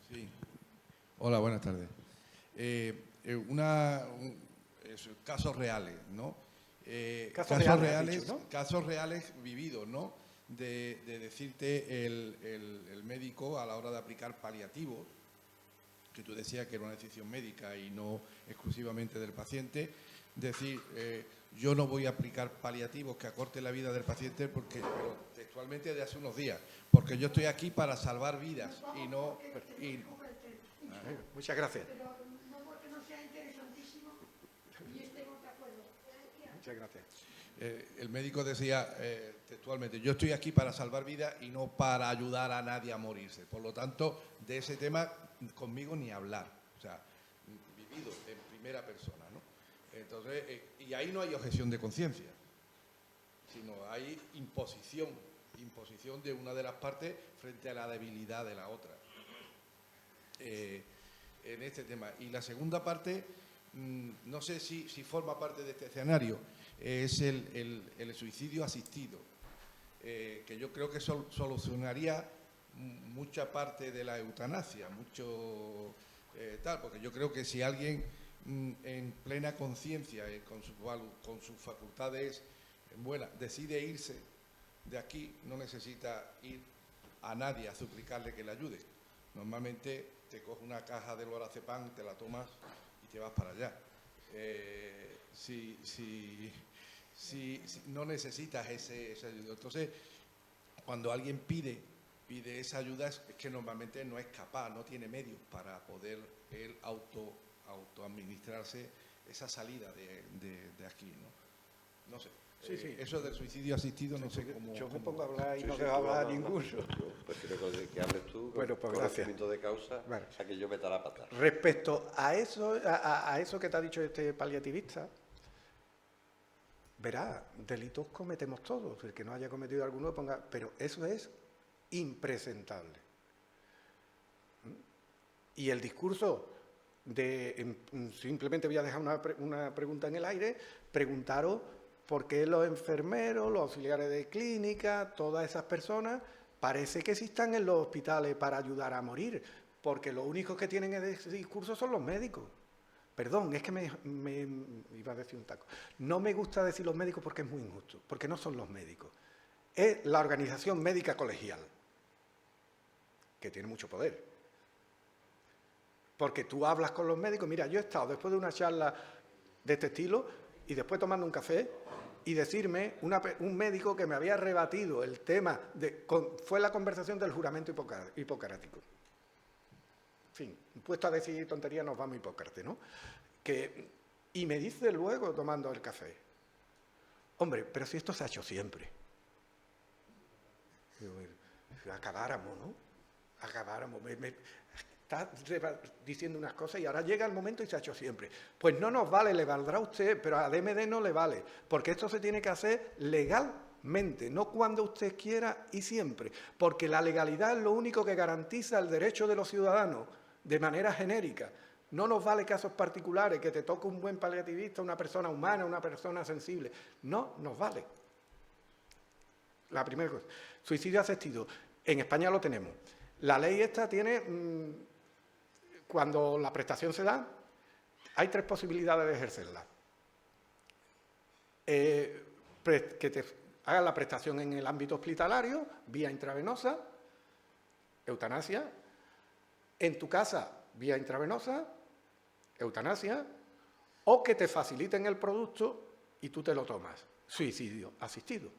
Sí. Hola, buenas tardes. Casos reales, ¿no? Casos reales vividos, ¿no? De decirte el médico a la hora de aplicar paliativos, que tú decías que era una decisión médica y no exclusivamente del paciente, decir, yo no voy a aplicar paliativos que acorten la vida del paciente, pero textualmente de hace unos días, porque yo estoy aquí para salvar vidas y no... Muchas gracias. Pero no porque no sea interesantísimo y estemos de acuerdo. Muchas gracias. El médico decía textualmente, yo estoy aquí para salvar vidas y no para ayudar a nadie a morirse. Por lo tanto, de ese tema conmigo ni hablar. O sea, vivido en primera persona, ¿no? Entonces, y ahí no hay objeción de conciencia, sino hay imposición de una de las partes frente a la debilidad de la otra. En este tema. Y la segunda parte, no sé si forma parte de este escenario, es el suicidio asistido, que yo creo que solucionaría mucha parte de la eutanasia, porque yo creo que si alguien en plena conciencia, con sus facultades buenas, decide irse de aquí, no necesita ir a nadie a suplicarle que le ayude. Normalmente te coges una caja de lorazepam, te la tomas y te vas para allá. Si no necesitas ese ayuda. Entonces, cuando alguien pide esa ayuda, es que normalmente no es capaz, no tiene medios para poder él autoadministrarse esa salida de aquí, ¿no? No sé. Sí, sí. Eso del suicidio asistido, no sé cómo... Yo me pongo a hablar y Sí, no sí, dejo tú hablar a hablas, ninguno. Yo prefiero que hables tú Bueno, pues con gracias. conocimiento de causa, Vale. a que yo meta la pata. Respecto a eso que te ha dicho este paliativista, verá, delitos cometemos todos. El que no haya cometido alguno ponga, pero eso es impresentable. Y el discurso simplemente voy a dejar una pregunta en el aire, preguntaros por qué los enfermeros, los auxiliares de clínica, todas esas personas, parece que sí están en los hospitales para ayudar a morir, porque los únicos que tienen ese discurso son los médicos. Perdón, es que me iba a decir un taco. No me gusta decir los médicos porque es muy injusto, porque no son los médicos. Es la organización médica colegial, que tiene mucho poder. Porque tú hablas con los médicos, mira, yo he estado después de una charla de este estilo y después tomando un café y decirme un médico que me había rebatido el tema, fue la conversación del juramento hipocrático. En fin, puesto a decir tonterías nos vamos a Hipócrates, ¿no? Y me dice luego tomando el café, hombre, pero si esto se ha hecho siempre. Digo, acabáramos, ¿no? Acabáramos. Está diciendo unas cosas y ahora llega el momento y se ha hecho siempre. Pues no nos vale, le valdrá a usted, pero a DMD no le vale, porque esto se tiene que hacer legalmente, no cuando usted quiera y siempre, porque la legalidad es lo único que garantiza el derecho de los ciudadanos de manera genérica. No nos vale casos particulares, que te toque un buen paliativista, una persona humana, una persona sensible. No nos vale. La primera cosa. Suicidio asistido. En España lo tenemos. La ley esta tiene... Cuando la prestación se da, hay 3 posibilidades de ejercerla. Que te hagan la prestación en el ámbito hospitalario, vía intravenosa, eutanasia. En tu casa, vía intravenosa, eutanasia. O que te faciliten el producto y tú te lo tomas. Suicidio asistido.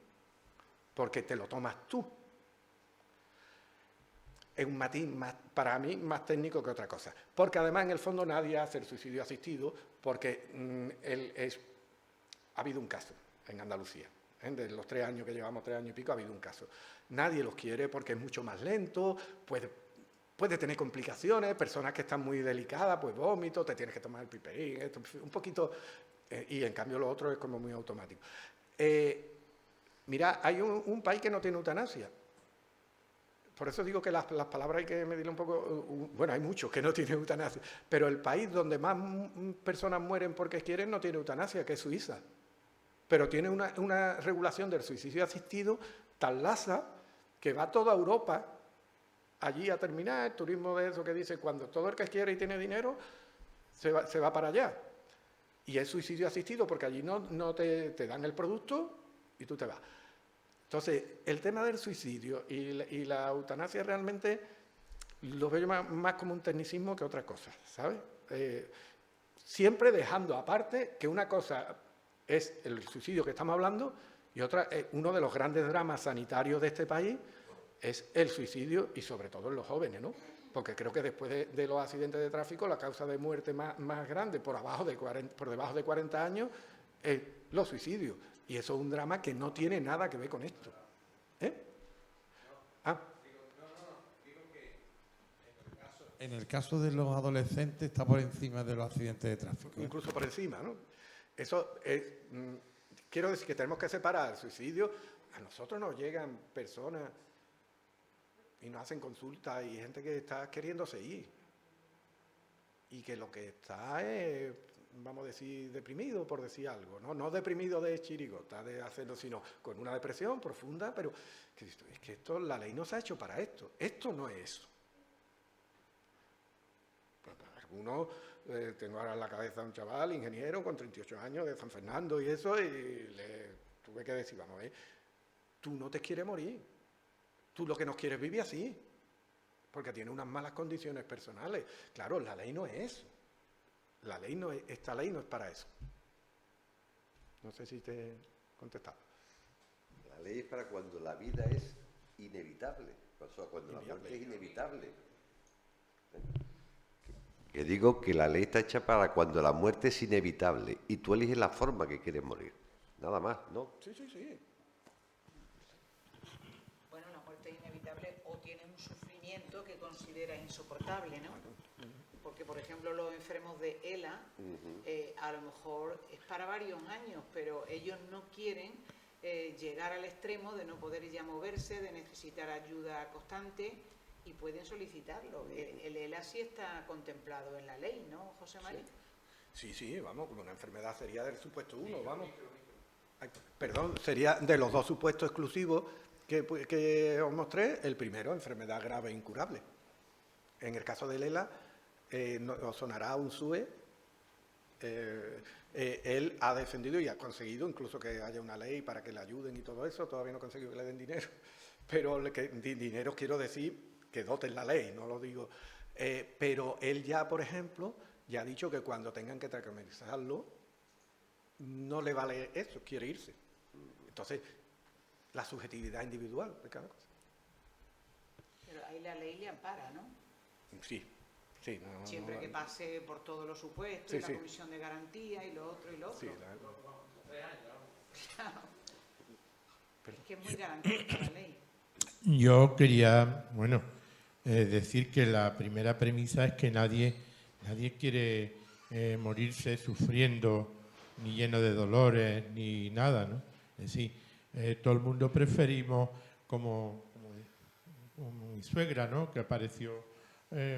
Porque te lo tomas tú. Es un matiz para mí más técnico que otra cosa. Porque además en el fondo nadie hace el suicidio asistido porque ha habido un caso en Andalucía. De los 3 años que llevamos, 3 años y pico, ha habido un caso. Nadie los quiere porque es mucho más lento, puede tener complicaciones, personas que están muy delicadas, pues vómito, te tienes que tomar el piperín, un poquito, y en cambio lo otro es como muy automático. Mira, hay un país que no tiene eutanasia. Por eso digo que las palabras hay que medirle un poco... Bueno, hay muchos que no tienen eutanasia, pero el país donde más personas mueren porque quieren no tiene eutanasia, que es Suiza. Pero tiene una regulación del suicidio asistido tan laxa que va toda Europa allí a terminar, el turismo de eso que dice, cuando todo el que quiere y tiene dinero, se va para allá. Y es suicidio asistido porque allí no te dan el producto y tú te vas. Entonces, el tema del suicidio y la eutanasia realmente lo veo más como un tecnicismo que otra cosa, ¿sabes? Siempre dejando aparte que una cosa es el suicidio que estamos hablando y otra, uno de los grandes dramas sanitarios de este país es el suicidio y sobre todo en los jóvenes, ¿no? Porque creo que después de los accidentes de tráfico la causa de muerte más grande por debajo de 40 años es los suicidios. Y eso es un drama que no tiene nada que ver con esto. En el caso de los adolescentes está por encima de los accidentes de tráfico. Incluso por encima, ¿no? Eso es... quiero decir que tenemos que separar el suicidio. A nosotros nos llegan personas y nos hacen consultas y gente que está queriéndose ir. Y que lo que está es vamos a decir, deprimido, por decir algo, ¿no? No deprimido de chirigota, de hacerlo, sino con una depresión profunda, pero que es que esto, la ley no se ha hecho para esto. Esto no es eso. Algunos, tengo ahora en la cabeza a un chaval, ingeniero, con 38 años, de San Fernando y eso, y le tuve que decir, vamos a ver, tú no te quieres morir, tú lo que no quieres vivir así, porque tiene unas malas condiciones personales. Claro, la ley no es eso. La ley no es, esta ley no es para eso. No sé si te he contestado. La ley es para cuando la vida es inevitable, o sea, cuando la muerte es inevitable. Que digo que la ley está hecha para cuando la muerte es inevitable y tú eliges la forma que quieres morir. Nada más, ¿no? Sí, sí, sí. Bueno, la muerte es inevitable o tiene un sufrimiento que considera insoportable, ¿no? Porque, por ejemplo, los enfermos de ELA, a lo mejor es para varios años, pero ellos no quieren llegar al extremo de no poder ya moverse, de necesitar ayuda constante y pueden solicitarlo. El ELA sí está contemplado en la ley, ¿no, José María? Sí, sí, vamos, como una enfermedad sería del supuesto 1, vamos. Ay, perdón, sería de los 2 supuestos exclusivos que os mostré, el primero, enfermedad grave e incurable. En el caso del ELA, os sonará un SUE, él ha defendido y ha conseguido incluso que haya una ley para que le ayuden y todo eso, todavía no ha conseguido que le den dinero, pero dinero quiero decir que doten la ley, no lo digo, pero él ya, por ejemplo, ya ha dicho que cuando tengan que tratamentarlo, no le vale eso, quiere irse. Entonces, la subjetividad individual de cada cosa. Pero ahí la ley le ampara, ¿no? Sí, sí. No, siempre que pase por todos los supuestos, sí, y la sí. comisión de garantía y lo otro y lo otro. Sí, Claro. Es que es muy garantista la ley. Yo quería, decir que la primera premisa es que nadie quiere morirse sufriendo, ni lleno de dolores, ni nada, ¿no? Es decir, todo el mundo preferimos, como mi suegra, ¿no?, que apareció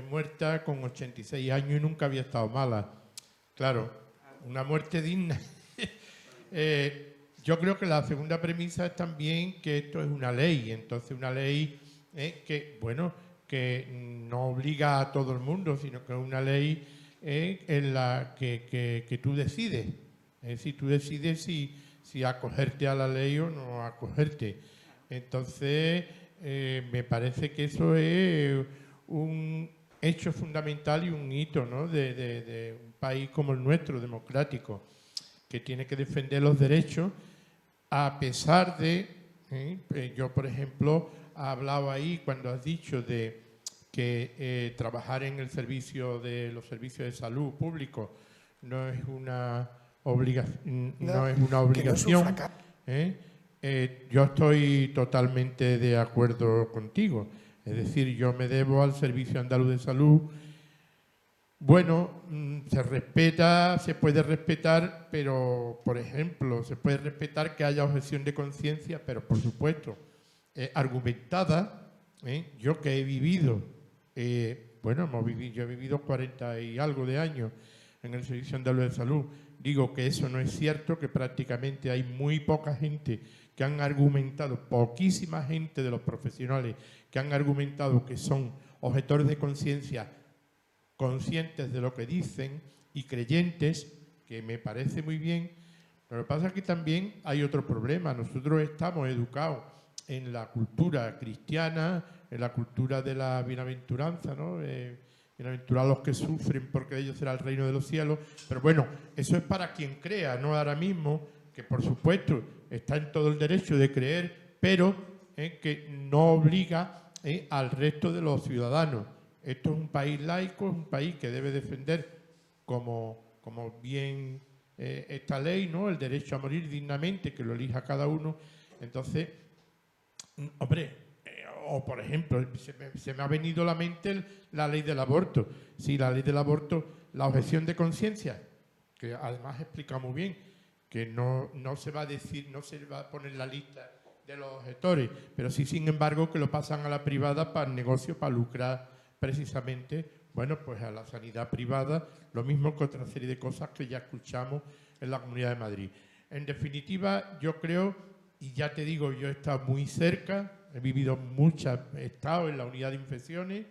muerta con 86 años y nunca había estado mala. Claro, una muerte digna. Yo creo que la segunda premisa es también que esto es una ley, entonces una ley que no obliga a todo el mundo, sino que es una ley en la que tú decides. Es decir, tú decides si acogerte a la ley o no acogerte. Entonces, me parece que eso es un hecho fundamental y un hito, ¿no?, de un país como el nuestro, democrático, que tiene que defender los derechos a pesar de... yo, por ejemplo, he hablado ahí cuando has dicho de que trabajar en el servicio de los servicios de salud públicos no es una obligación. Yo estoy totalmente de acuerdo contigo. Es decir, yo me debo al Servicio Andaluz de Salud. Bueno, se respeta, se puede respetar, pero, por ejemplo, se puede respetar que haya objeción de conciencia, pero, por supuesto, argumentada. Yo que he vivido, yo he vivido 40 y algo de años en el Servicio Andaluz de Salud. Digo que eso no es cierto, que prácticamente hay muy poca gente que han argumentado, poquísima gente de los profesionales que han argumentado que son objetores de conciencia, conscientes de lo que dicen y creyentes, que me parece muy bien. Pero lo que pasa es que también hay otro problema. Nosotros estamos educados en la cultura cristiana, en la cultura de la bienaventuranza, ¿no? Bienaventurados los que sufren, porque de ellos será el reino de los cielos. Pero bueno, eso es para quien crea, no ahora mismo, que por supuesto está en todo el derecho de creer, pero que no obliga al resto de los ciudadanos. Esto es un país laico, es un país que debe defender como bien esta ley, ¿no?, el derecho a morir dignamente, que lo elija cada uno. Entonces, hombre, o por ejemplo, se me ha venido a la mente la ley del aborto. Sí, la ley del aborto, la objeción de conciencia, que además explica muy bien, que no se va a decir, no se va a poner la lista de los objetores, pero sí, sin embargo, que lo pasan a la privada para el negocio, para lucrar precisamente bueno, pues a la sanidad privada, lo mismo que otra serie de cosas que ya escuchamos en la Comunidad de Madrid. En definitiva, yo creo, y ya te digo, yo he estado muy cerca, he estado en la unidad de infecciones,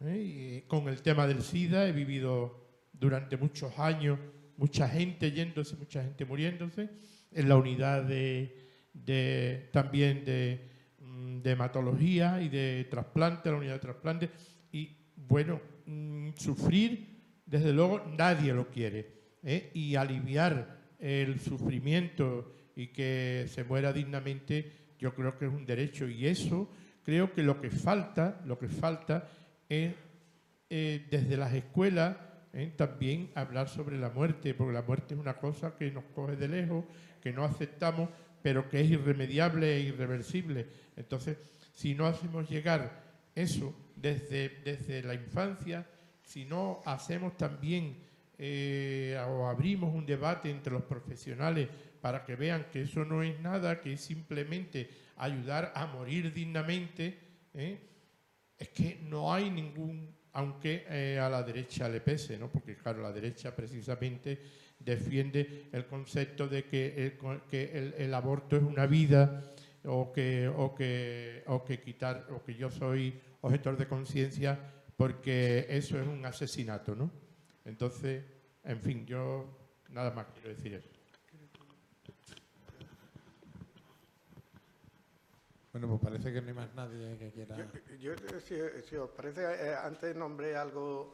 y con el tema del SIDA, he vivido durante muchos años mucha gente yéndose, mucha gente muriéndose, en la unidad también de hematología y de trasplante, la unidad de trasplante, y bueno, sufrir, desde luego, nadie lo quiere, y aliviar el sufrimiento y que se muera dignamente, yo creo que es un derecho, y eso creo que lo que falta es desde las escuelas también hablar sobre la muerte, porque la muerte es una cosa que nos coge de lejos, que no aceptamos, pero que es irremediable e irreversible. Entonces, si no hacemos llegar eso desde la infancia, si no hacemos también o abrimos un debate entre los profesionales para que vean que eso no es nada, que es simplemente ayudar a morir dignamente, es que no hay ningún, aunque a la derecha le pese, ¿no? Porque claro, la derecha precisamente defiende el concepto de que el aborto es una vida, o que yo soy objetor de conciencia porque eso es un asesinato, ¿no? Entonces, en fin, yo nada más quiero decir eso. Bueno, pues parece que no hay más nadie que quiera... Si os parece, antes nombré algo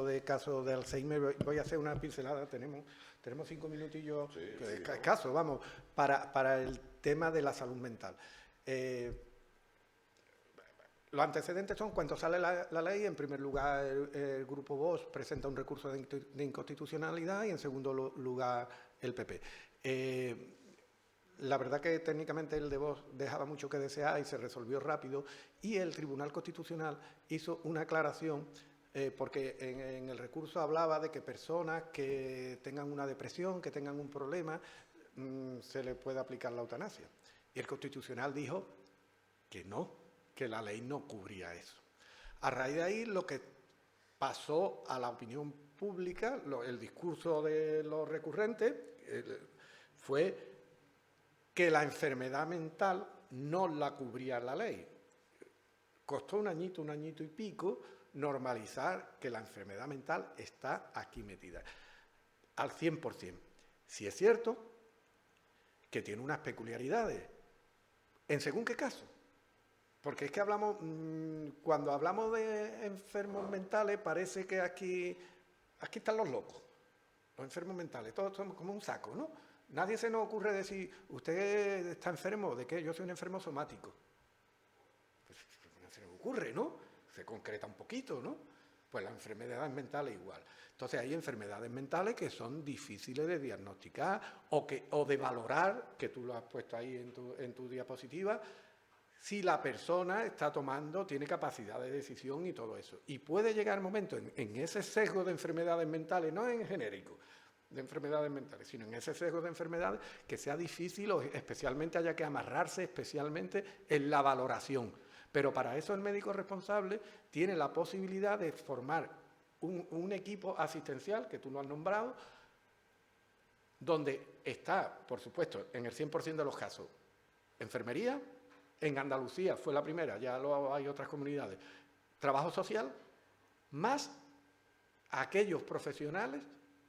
de caso de Alzheimer, voy a hacer una pincelada, tenemos 5 minutillos, escasos, vamos, para el tema de la salud mental. Los antecedentes son, cuando sale la ley, en primer lugar el Grupo Vox presenta un recurso de inconstitucionalidad y en segundo lugar el PP. La verdad que técnicamente el de Vox dejaba mucho que desear y se resolvió rápido, y el Tribunal Constitucional hizo una aclaración porque en el recurso hablaba de que personas que tengan una depresión, que tengan un problema, se les puede aplicar la eutanasia. Y el Constitucional dijo que no, que la ley no cubría eso. A raíz de ahí, lo que pasó a la opinión pública, el discurso de los recurrentes, fue que la enfermedad mental no la cubría la ley. Costó un añito y pico normalizar que la enfermedad mental está aquí metida, al 100%. Sí es cierto que tiene unas peculiaridades, en según qué caso. Porque es que cuando hablamos de enfermos mentales, parece que aquí están los locos, los enfermos mentales, todos somos como un saco, ¿no? Nadie se nos ocurre decir, ¿usted está enfermo? ¿De qué? Yo soy un enfermo somático. Pues no se nos ocurre, ¿no? Se concreta un poquito, ¿no? Pues las enfermedades mentales igual. Entonces hay enfermedades mentales que son difíciles de diagnosticar o de valorar, que tú lo has puesto ahí en tu diapositiva, si la persona tiene capacidad de decisión y todo eso. Y puede llegar el momento en ese sesgo de enfermedades mentales, no en genérico, de enfermedades mentales, sino en ese sesgo de enfermedades, que sea difícil o especialmente haya que amarrarse especialmente en la valoración. Pero para eso el médico responsable tiene la posibilidad de formar un equipo asistencial, que tú lo has nombrado, donde está, por supuesto, en el 100% de los casos, enfermería. En Andalucía fue la primera, ya hay otras comunidades, trabajo social, más aquellos profesionales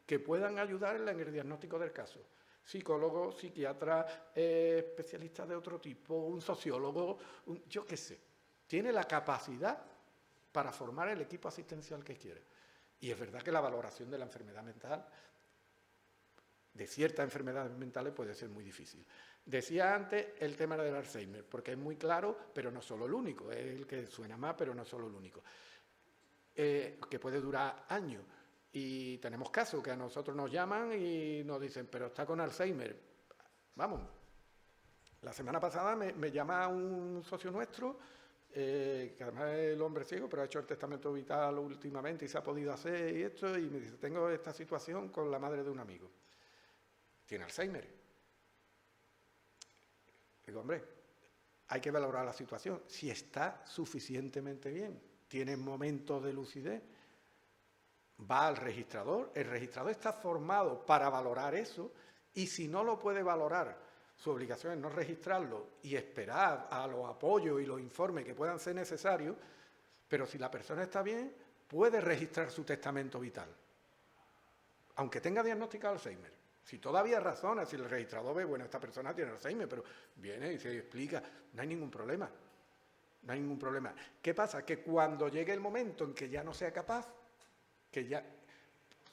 que puedan ayudar en el diagnóstico del caso. Psicólogos, psiquiatras, especialistas de otro tipo, un sociólogo, yo qué sé. Tiene la capacidad para formar el equipo asistencial que quiere. Y es verdad que la valoración de la enfermedad mental, de ciertas enfermedades mentales, puede ser muy difícil. Decía antes el tema del Alzheimer, porque es muy claro, pero no solo el único, es el que suena más, pero no solo el único, que puede durar años. Y tenemos casos que a nosotros nos llaman y nos dicen, pero está con Alzheimer. Vamos, la semana pasada me llama un socio nuestro, que además es el hombre ciego, pero ha hecho el testamento vital últimamente y se ha podido hacer y esto, y me dice, tengo esta situación con la madre de un amigo. Tiene Alzheimer. Digo, hombre, hay que valorar la situación, si está suficientemente bien. tiene momentos de lucidez, va al registrador, el registrador está formado para valorar eso, y si no lo puede valorar, su obligación es no registrarlo y esperar a los apoyos y los informes que puedan ser necesarios, pero si la persona está bien, puede registrar su testamento vital, aunque tenga diagnosticado Alzheimer. Si todavía razona, si el registrador ve, bueno, esta persona tiene Alzheimer, pero viene y se explica, no hay ningún problema. No hay ningún problema. ¿Qué pasa? Que cuando llegue el momento en que ya no sea capaz, que ya,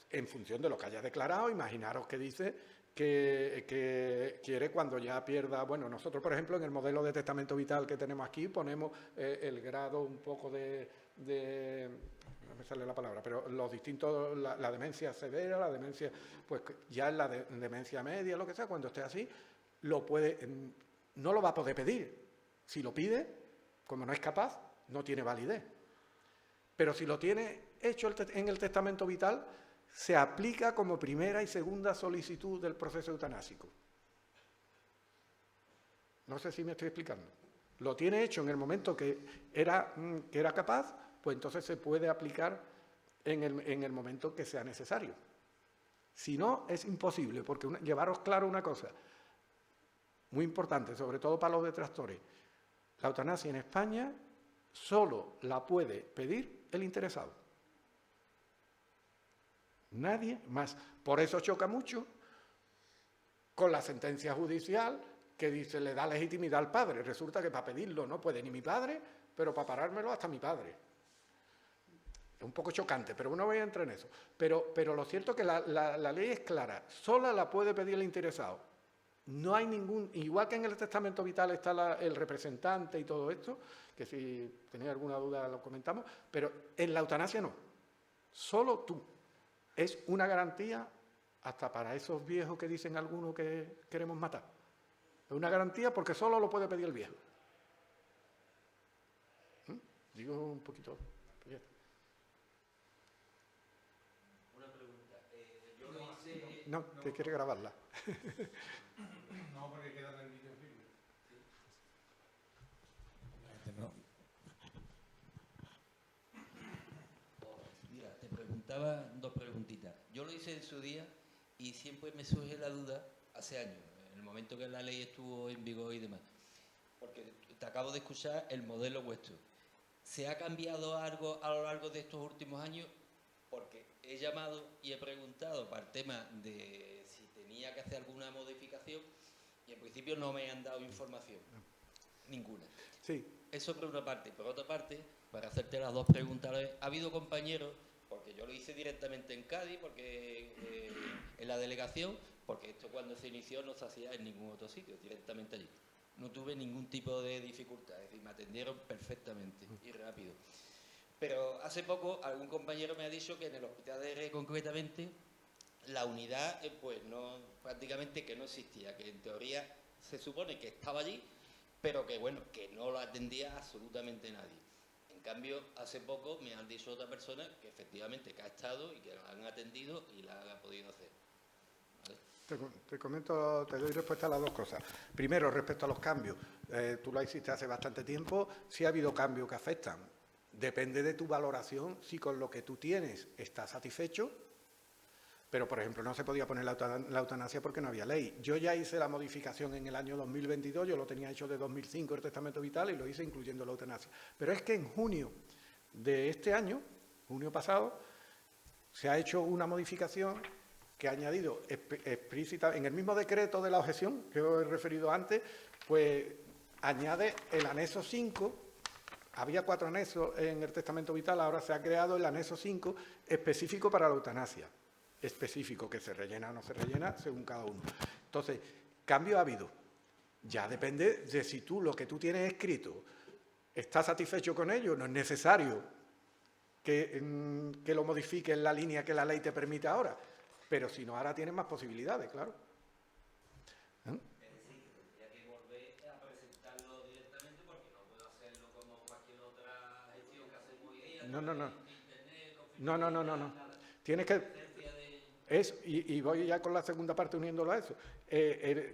en función de lo que haya declarado, imaginaros que dice que quiere cuando ya pierda, bueno, nosotros, por ejemplo, en el modelo de testamento vital que tenemos aquí, ponemos el grado un poco no me sale la palabra, pero los distintos, la demencia severa, la demencia, pues ya en la demencia media, lo que sea, cuando esté así, no lo va a poder pedir. Si lo pide, como no es capaz, no tiene validez. Pero si lo tiene hecho en el testamento vital, se aplica como primera y segunda solicitud del proceso eutanásico. No sé si me estoy explicando. Lo tiene hecho en el momento que era capaz, pues entonces se puede aplicar en el momento que sea necesario. Si no, es imposible, porque llevaros claro una cosa, muy importante, sobre todo para los detractores. La eutanasia en España solo la puede pedir el interesado. Nadie más. Por eso choca mucho con la sentencia judicial que dice le da legitimidad al padre. Resulta que para pedirlo no puede ni mi padre, pero para parármelo hasta mi padre. Es un poco chocante, pero no voy a entrar en eso. Pero lo cierto es que la ley es clara. Sola la puede pedir el interesado. No hay ningún... Igual que en el testamento vital está el representante y todo esto, que si tenéis alguna duda lo comentamos, pero en la eutanasia no. Solo tú. Es una garantía hasta para esos viejos que dicen algunos que queremos matar. Es una garantía porque solo lo puede pedir el viejo. Digo un poquito... No, que quiere grabarla. No, porque queda en el vídeo. Mira, te preguntaba dos preguntitas. Yo lo hice en su día y siempre me surge la duda, hace años, en el momento que la ley estuvo en vigor y demás, porque te acabo de escuchar el modelo vuestro. ¿Se ha cambiado algo a lo largo de estos últimos años? Porque he llamado y he preguntado para el tema de si tenía que hacer alguna modificación y en principio no me han dado información, ninguna. Sí. Eso por una parte. Por otra parte, para hacerte las dos preguntas, ha habido compañeros, porque yo lo hice directamente en Cádiz, porque en la delegación, porque esto cuando se inició no se hacía en ningún otro sitio, directamente allí. No tuve ningún tipo de dificultad, es decir, me atendieron perfectamente y rápido. Pero hace poco algún compañero me ha dicho que en el hospital de Jerez concretamente la unidad pues no, prácticamente que no existía, que en teoría se supone que estaba allí, pero que bueno, que no lo atendía absolutamente nadie. En cambio, hace poco me han dicho otra persona que efectivamente que ha estado y que la han atendido y la ha podido hacer. ¿Vale? Te comento, te doy respuesta a las dos cosas. Primero, respecto a los cambios. Tú lo hiciste hace bastante tiempo, sí ha habido cambios que afectan. Depende de tu valoración si con lo que tú tienes estás satisfecho, pero, por ejemplo, no se podía poner la eutanasia porque no había ley. Yo ya hice la modificación en el año 2022, yo lo tenía hecho de 2005 el testamento vital y lo hice incluyendo la eutanasia. Pero es que en junio de este año, junio pasado, se ha hecho una modificación que ha añadido explícita, en el mismo decreto de la objeción que os he referido antes, pues añade el anexo 5. Había 4 anexos en el testamento vital, ahora se ha creado el anexo 5 específico para la eutanasia. Específico, que se rellena o no se rellena, según cada uno. Entonces, cambio ha habido. Ya depende de si tú, lo que tú tienes escrito, estás satisfecho con ello, no es necesario que lo modifiques en la línea que la ley te permite ahora. Pero si no, ahora tienes más posibilidades, claro. No. Tienes que... y voy ya con la segunda parte uniéndolo a eso.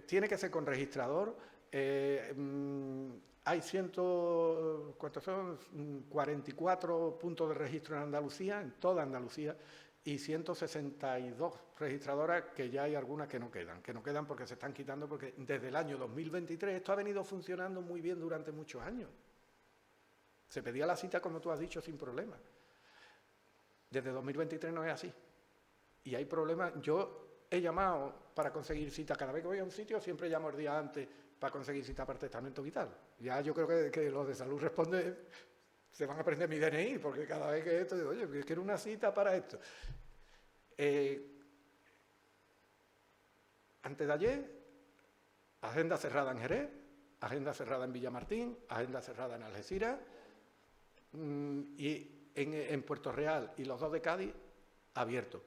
Tiene que ser con registrador. hay 44 puntos de registro en Andalucía, en toda Andalucía, y 162 registradoras, que ya hay algunas que no quedan porque se están quitando, porque desde el año 2023 esto ha venido funcionando muy bien durante muchos años. Se pedía la cita, como tú has dicho, sin problema. Desde 2023 no es así. Y hay problemas. Yo he llamado para conseguir cita. Cada vez que voy a un sitio siempre llamo el día antes para conseguir cita para el testamento vital. Ya yo creo que los de salud responden, se van a aprender mi DNI, porque cada vez que esto, digo, oye, quiero una cita para esto. Antes de ayer, agenda cerrada en Jerez, agenda cerrada en Villamartín, agenda cerrada en Algeciras, y en Puerto Real y los 2 de Cádiz, abiertos.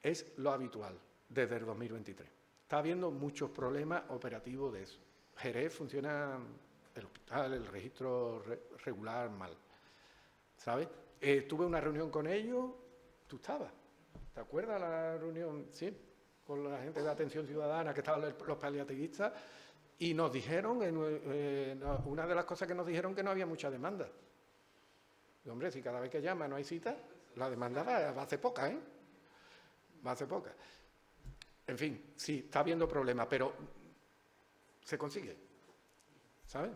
Es lo habitual desde el 2023. Está habiendo muchos problemas operativos de eso. Jerez funciona el hospital, el registro regular, mal. ¿Sabes? Tuve una reunión con ellos, tú estabas. ¿Te acuerdas la reunión? Sí, con la gente de atención ciudadana, que estaban los paliativistas, y nos dijeron, una de las cosas que nos dijeron, que no había mucha demanda. Y, hombre, si cada vez que llama no hay cita, la demanda va a ser poca, ¿eh? Va a ser poca. En fin, sí, está habiendo problemas, pero se consigue, ¿sabes?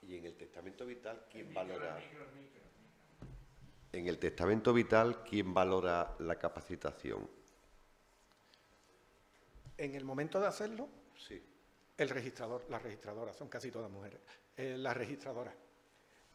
Y en el testamento vital, ¿quién valora? En el testamento vital, ¿quién valora la capacitación? En el momento de hacerlo, Sí. el registrador, las registradoras, son casi todas mujeres, las registradoras.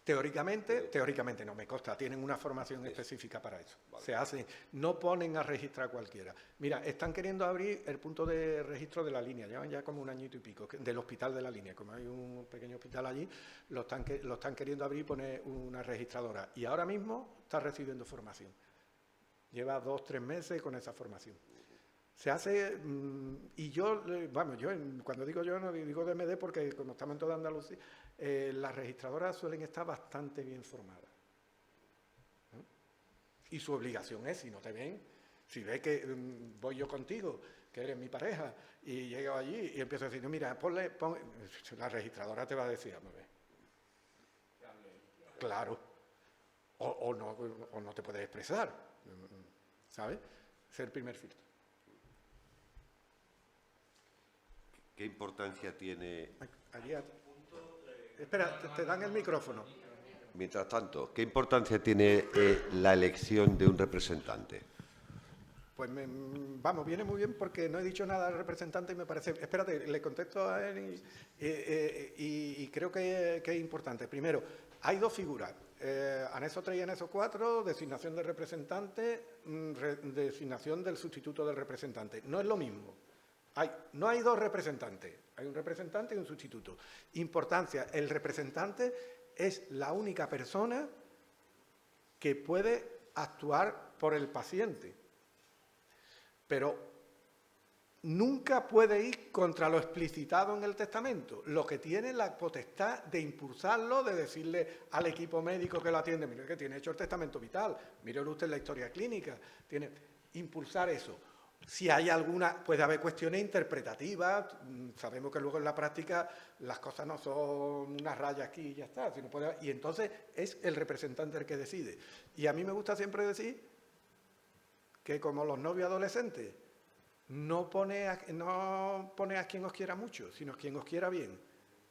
Teóricamente no me consta, tienen una formación específica para eso. Vale. Se hacen, no ponen a registrar a cualquiera. Mira, están queriendo abrir el punto de registro de la línea, llevan ya como un añito y pico, del hospital de la línea, como hay un pequeño hospital allí, lo están queriendo abrir y poner una registradora. Y ahora mismo está recibiendo formación. Lleva 2 o 3 meses con esa formación. Se hace, y yo, cuando digo yo, no digo DMD, porque como estamos en toda Andalucía, las registradoras suelen estar bastante bien formadas. ¿No? Y su obligación es, si no te ven, si ves que voy yo contigo, que eres mi pareja, y llego allí y empiezo a decir, no, mira, la registradora te va a decir, a ver. Claro. O no te puedes expresar, ¿sabes? Es el primer filtro. ¿Qué importancia tiene? Allí espera, te dan el micrófono. Mientras tanto, ¿qué importancia tiene la elección de un representante? Pues viene muy bien, porque no he dicho nada al representante y me parece... Espérate, le contesto a él y creo que es importante. Primero, hay 2 figuras, anexo 3 y anexo 4, designación del representante, designación del sustituto del representante. No es lo mismo. No hay 2 representantes, hay un representante y un sustituto. Importancia, el representante es la única persona que puede actuar por el paciente, pero nunca puede ir contra lo explicitado en el testamento. Lo que tiene la potestad de impulsarlo, de decirle al equipo médico que lo atiende, mire que tiene hecho el testamento vital, mire usted la historia clínica, impulsar eso. Si hay alguna, puede haber cuestiones interpretativas, sabemos que luego en la práctica las cosas no son una raya aquí y ya está, y entonces es el representante el que decide. Y a mí me gusta siempre decir que, como los novios adolescentes, no pone a quien os quiera mucho, sino a quien os quiera bien.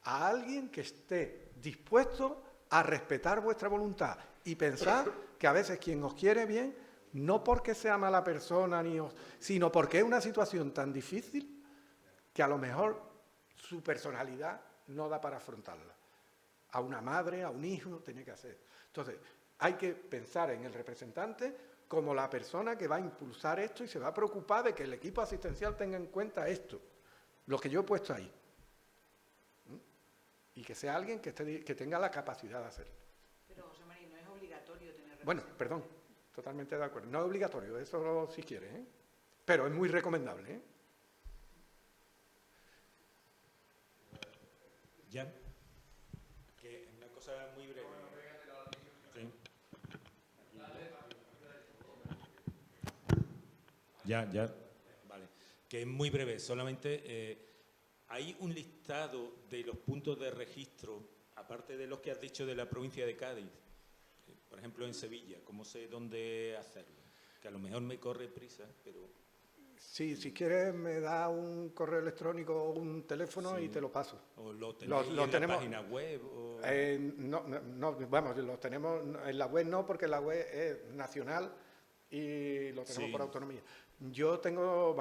A alguien que esté dispuesto a respetar vuestra voluntad y pensar que a veces quien os quiere bien, no porque sea mala persona, sino porque es una situación tan difícil que a lo mejor su personalidad no da para afrontarla. A una madre, a un hijo, tiene que hacer. Entonces, hay que pensar en el representante como la persona que va a impulsar esto y se va a preocupar de que el equipo asistencial tenga en cuenta esto, lo que yo he puesto ahí. Y que sea alguien que tenga la capacidad de hacerlo. Pero, José María, no es obligatorio tener representante. Bueno, perdón. Totalmente de acuerdo. No es obligatorio, eso si quieres, ¿eh? Pero es muy recomendable, ¿eh? Ya. Que una cosa muy breve. Sí. Ya. Vale. que es muy breve. Solamente hay un listado de los puntos de registro, aparte de los que has dicho de la provincia de Cádiz, por ejemplo en Sevilla, ¿cómo sé dónde hacerlo? Que a lo mejor me corre prisa, pero... Sí, si quieres me da un correo electrónico o un teléfono y te lo paso. ¿O lo tenéis en la página web? O... No, vamos, lo tenemos en la web no, porque la web es nacional y lo tenemos por autonomía. Yo tengo,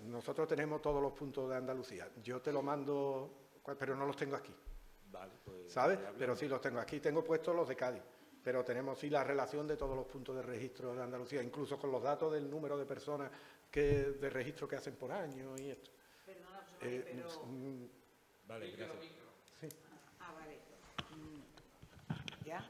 nosotros tenemos todos los puntos de Andalucía. Yo te lo mando, pero no los tengo aquí. Vale, pues... ¿Sabes? Pero sí los tengo aquí. Tengo puestos los de Cádiz. Pero tenemos sí la relación de todos los puntos de registro de Andalucía, incluso con los datos del número de personas de registro que hacen por año y esto. Perdona, pero... Vale, gracias. Sí. Vale. ¿Ya?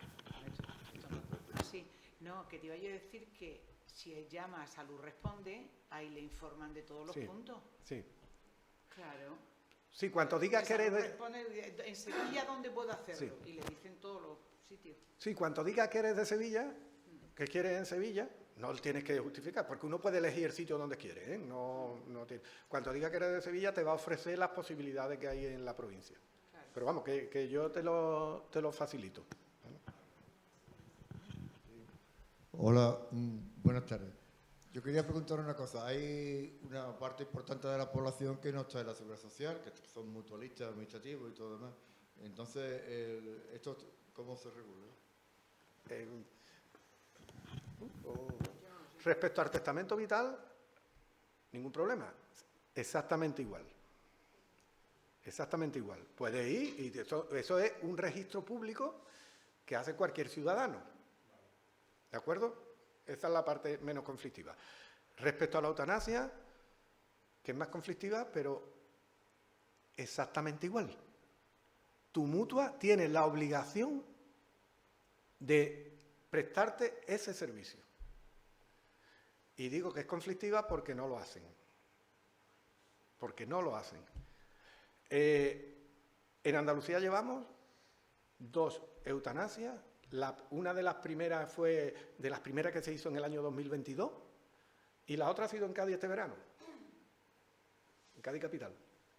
Sí. No, que te iba yo a decir que si llama a Salud Responde, ahí le informan de todos los puntos. Sí. Claro. Sí, cuando digas que eres de... En Sevilla, ¿dónde puedo hacerlo? Sí. Y le dicen todos los sitios. Sí, cuando digas que eres de Sevilla, que quieres en Sevilla, no tienes que justificar, porque uno puede elegir el sitio donde quiere, ¿eh? No tiene... Cuando digas que eres de Sevilla, te va a ofrecer las posibilidades que hay en la provincia. Claro. Pero vamos, que yo te lo facilito. Hola, buenas tardes. Yo quería preguntar una cosa. Hay una parte importante de la población que no está en la Seguridad Social, que son mutualistas administrativos y todo demás. Entonces, ¿esto cómo se regula? Respecto al testamento vital, ningún problema. Exactamente igual. Exactamente igual. Puedes ir y eso es un registro público que hace cualquier ciudadano. ¿De acuerdo? Esa es la parte menos conflictiva. Respecto a la eutanasia, que es más conflictiva, pero exactamente igual. Tu mutua tiene la obligación de prestarte ese servicio. Y digo que es conflictiva porque no lo hacen. Porque no lo hacen. En Andalucía llevamos 2 eutanasias. Una de las primeras fue de las primeras que se hizo en el año 2022 y la otra ha sido en Cádiz este verano. En Cádiz capital,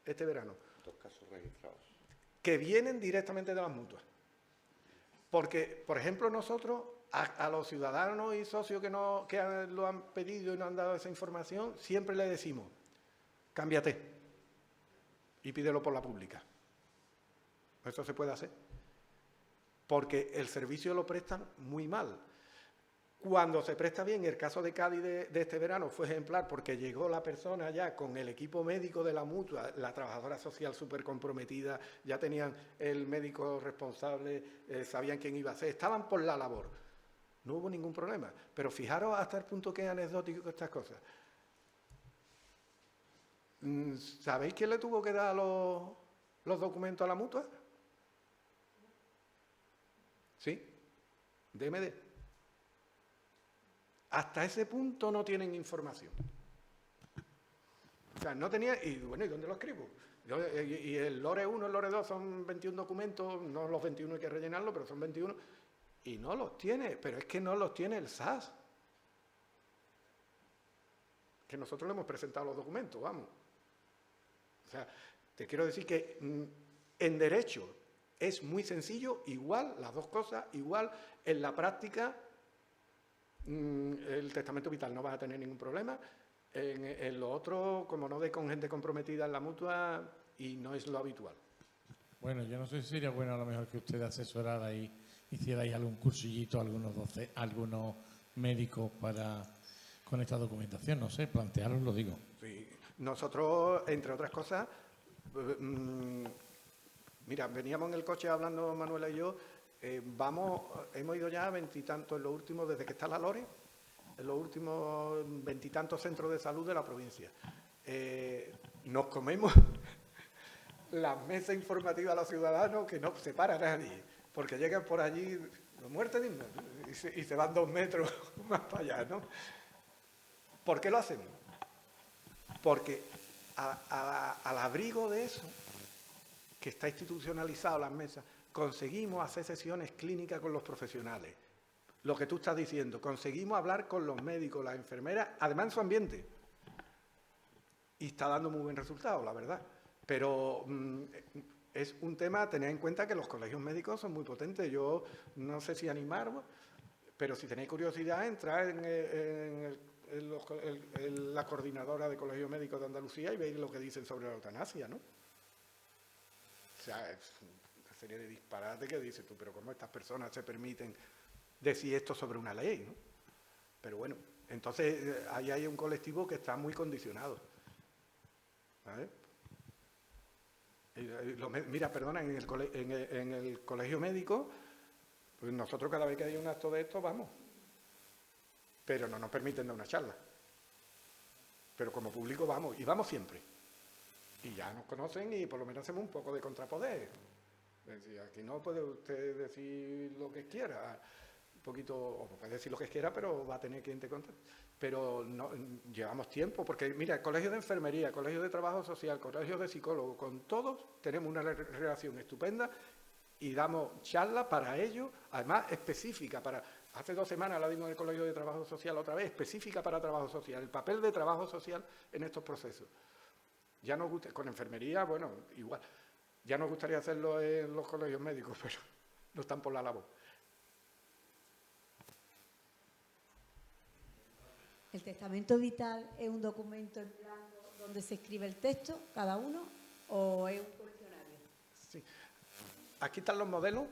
este verano. 2 casos registrados. Que vienen directamente de las mutuas. Porque, por ejemplo, nosotros, a los ciudadanos y socios que lo han pedido y nos han dado esa información, siempre le decimos, cámbiate y pídelo por la pública. Eso se puede hacer. Porque el servicio lo prestan muy mal. Cuando se presta bien, el caso de Cádiz de este verano fue ejemplar porque llegó la persona ya con el equipo médico de la mutua, la trabajadora social súper comprometida, ya tenían el médico responsable, sabían quién iba a ser, estaban por la labor. No hubo ningún problema. Pero fijaros hasta el punto que es anecdótico estas cosas. ¿Sabéis quién le tuvo que dar los documentos a la mutua? Sí, DMD. Hasta ese punto no tienen información. O sea, no tenía... Y bueno, ¿y dónde lo escribo? Y el LORE 1, el LORE 2 son 21 documentos, no los 21 hay que rellenarlo, pero son 21. Y no los tiene, pero es que no los tiene el SAS. Que nosotros le hemos presentado los documentos, vamos. O sea, te quiero decir que en derecho es muy sencillo, igual, las dos cosas, igual, en la práctica el testamento vital no va a tener ningún problema. En lo otro, como no ve con gente comprometida en la mutua, y no es lo habitual. Bueno, yo no sé si sería bueno a lo mejor que usted asesorara y hicierais algún cursillito, algunos médicos con esta documentación, no sé, plantearos lo digo. Sí. Nosotros, entre otras cosas, mira, veníamos en el coche hablando Manuela y yo, hemos ido ya a 20 y tantos en los últimos, desde que está la LORE, en los últimos 20 y tantos centros de salud de la provincia. Nos comemos las mesas informativas a los ciudadanos que no se para nadie, porque llegan por allí, muerte digna, y se van 2 metros más para allá, ¿no? ¿Por qué lo hacen? Porque al abrigo de eso, que está institucionalizado las mesas, conseguimos hacer sesiones clínicas con los profesionales. Lo que tú estás diciendo, conseguimos hablar con los médicos, las enfermeras, además en su ambiente. y está dando muy buen resultado, la verdad. Pero es un tema a tener en cuenta que los colegios médicos son muy potentes. Yo no sé si animaros, pero si tenéis curiosidad, entrar en la coordinadora de colegios médicos de Andalucía y veis lo que dicen sobre la eutanasia, ¿no? O sea, es una serie de disparates que dices tú, pero ¿cómo estas personas se permiten decir esto sobre una ley, ¿no? Pero bueno, entonces ahí hay un colectivo que está muy condicionado, ¿vale? Mira, perdona, en el colegio médico, pues nosotros cada vez que hay un acto de esto vamos, pero no nos permiten dar una charla. Pero como público vamos, y vamos siempre. Y ya nos conocen y por lo menos hacemos un poco de contrapoder. Es decir, aquí no puede usted decir lo que quiera, un poquito, o puede decir lo que quiera, pero va a tener que intercontar. Pero no, llevamos tiempo, porque mira, colegio de enfermería, colegio de trabajo social, colegio de psicólogos, con todos tenemos una relación estupenda y damos charlas para ellos, además específica para... Hace 2 semanas la dimos en el colegio de trabajo social otra vez, específica para trabajo social, el papel de trabajo social en estos procesos. Ya nos gusta, con enfermería, bueno, igual, ya nos gustaría hacerlo en los colegios médicos, pero no están por la labor. ¿El testamento vital es un documento en blanco donde se escribe el texto, cada uno, o es un cuestionario? Sí. Aquí están los modelos.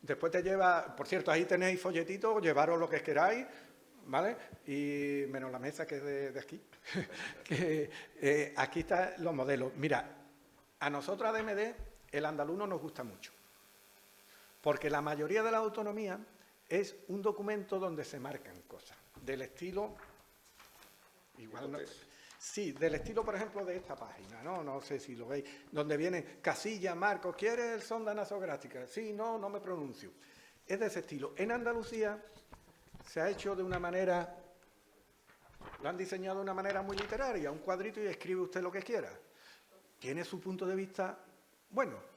Después te lleva, por cierto, ahí tenéis folletitos, llevaros lo que queráis, ¿vale? Y menos la mesa que es de aquí. Aquí están los modelos. Mira, a nosotros a DMD el andaluz nos gusta mucho, porque la mayoría de la autonomía es un documento donde se marcan cosas, del estilo, igual no, sí, del estilo, por ejemplo, de esta página, no sé si lo veis, donde viene Casilla, Marcos, ¿quieres el sonda nasográfica? Sí, no me pronuncio. Es de ese estilo. En Andalucía se ha hecho de una manera, lo han diseñado de una manera muy literaria, un cuadrito y escribe usted lo que quiera. Tiene su punto de vista, bueno.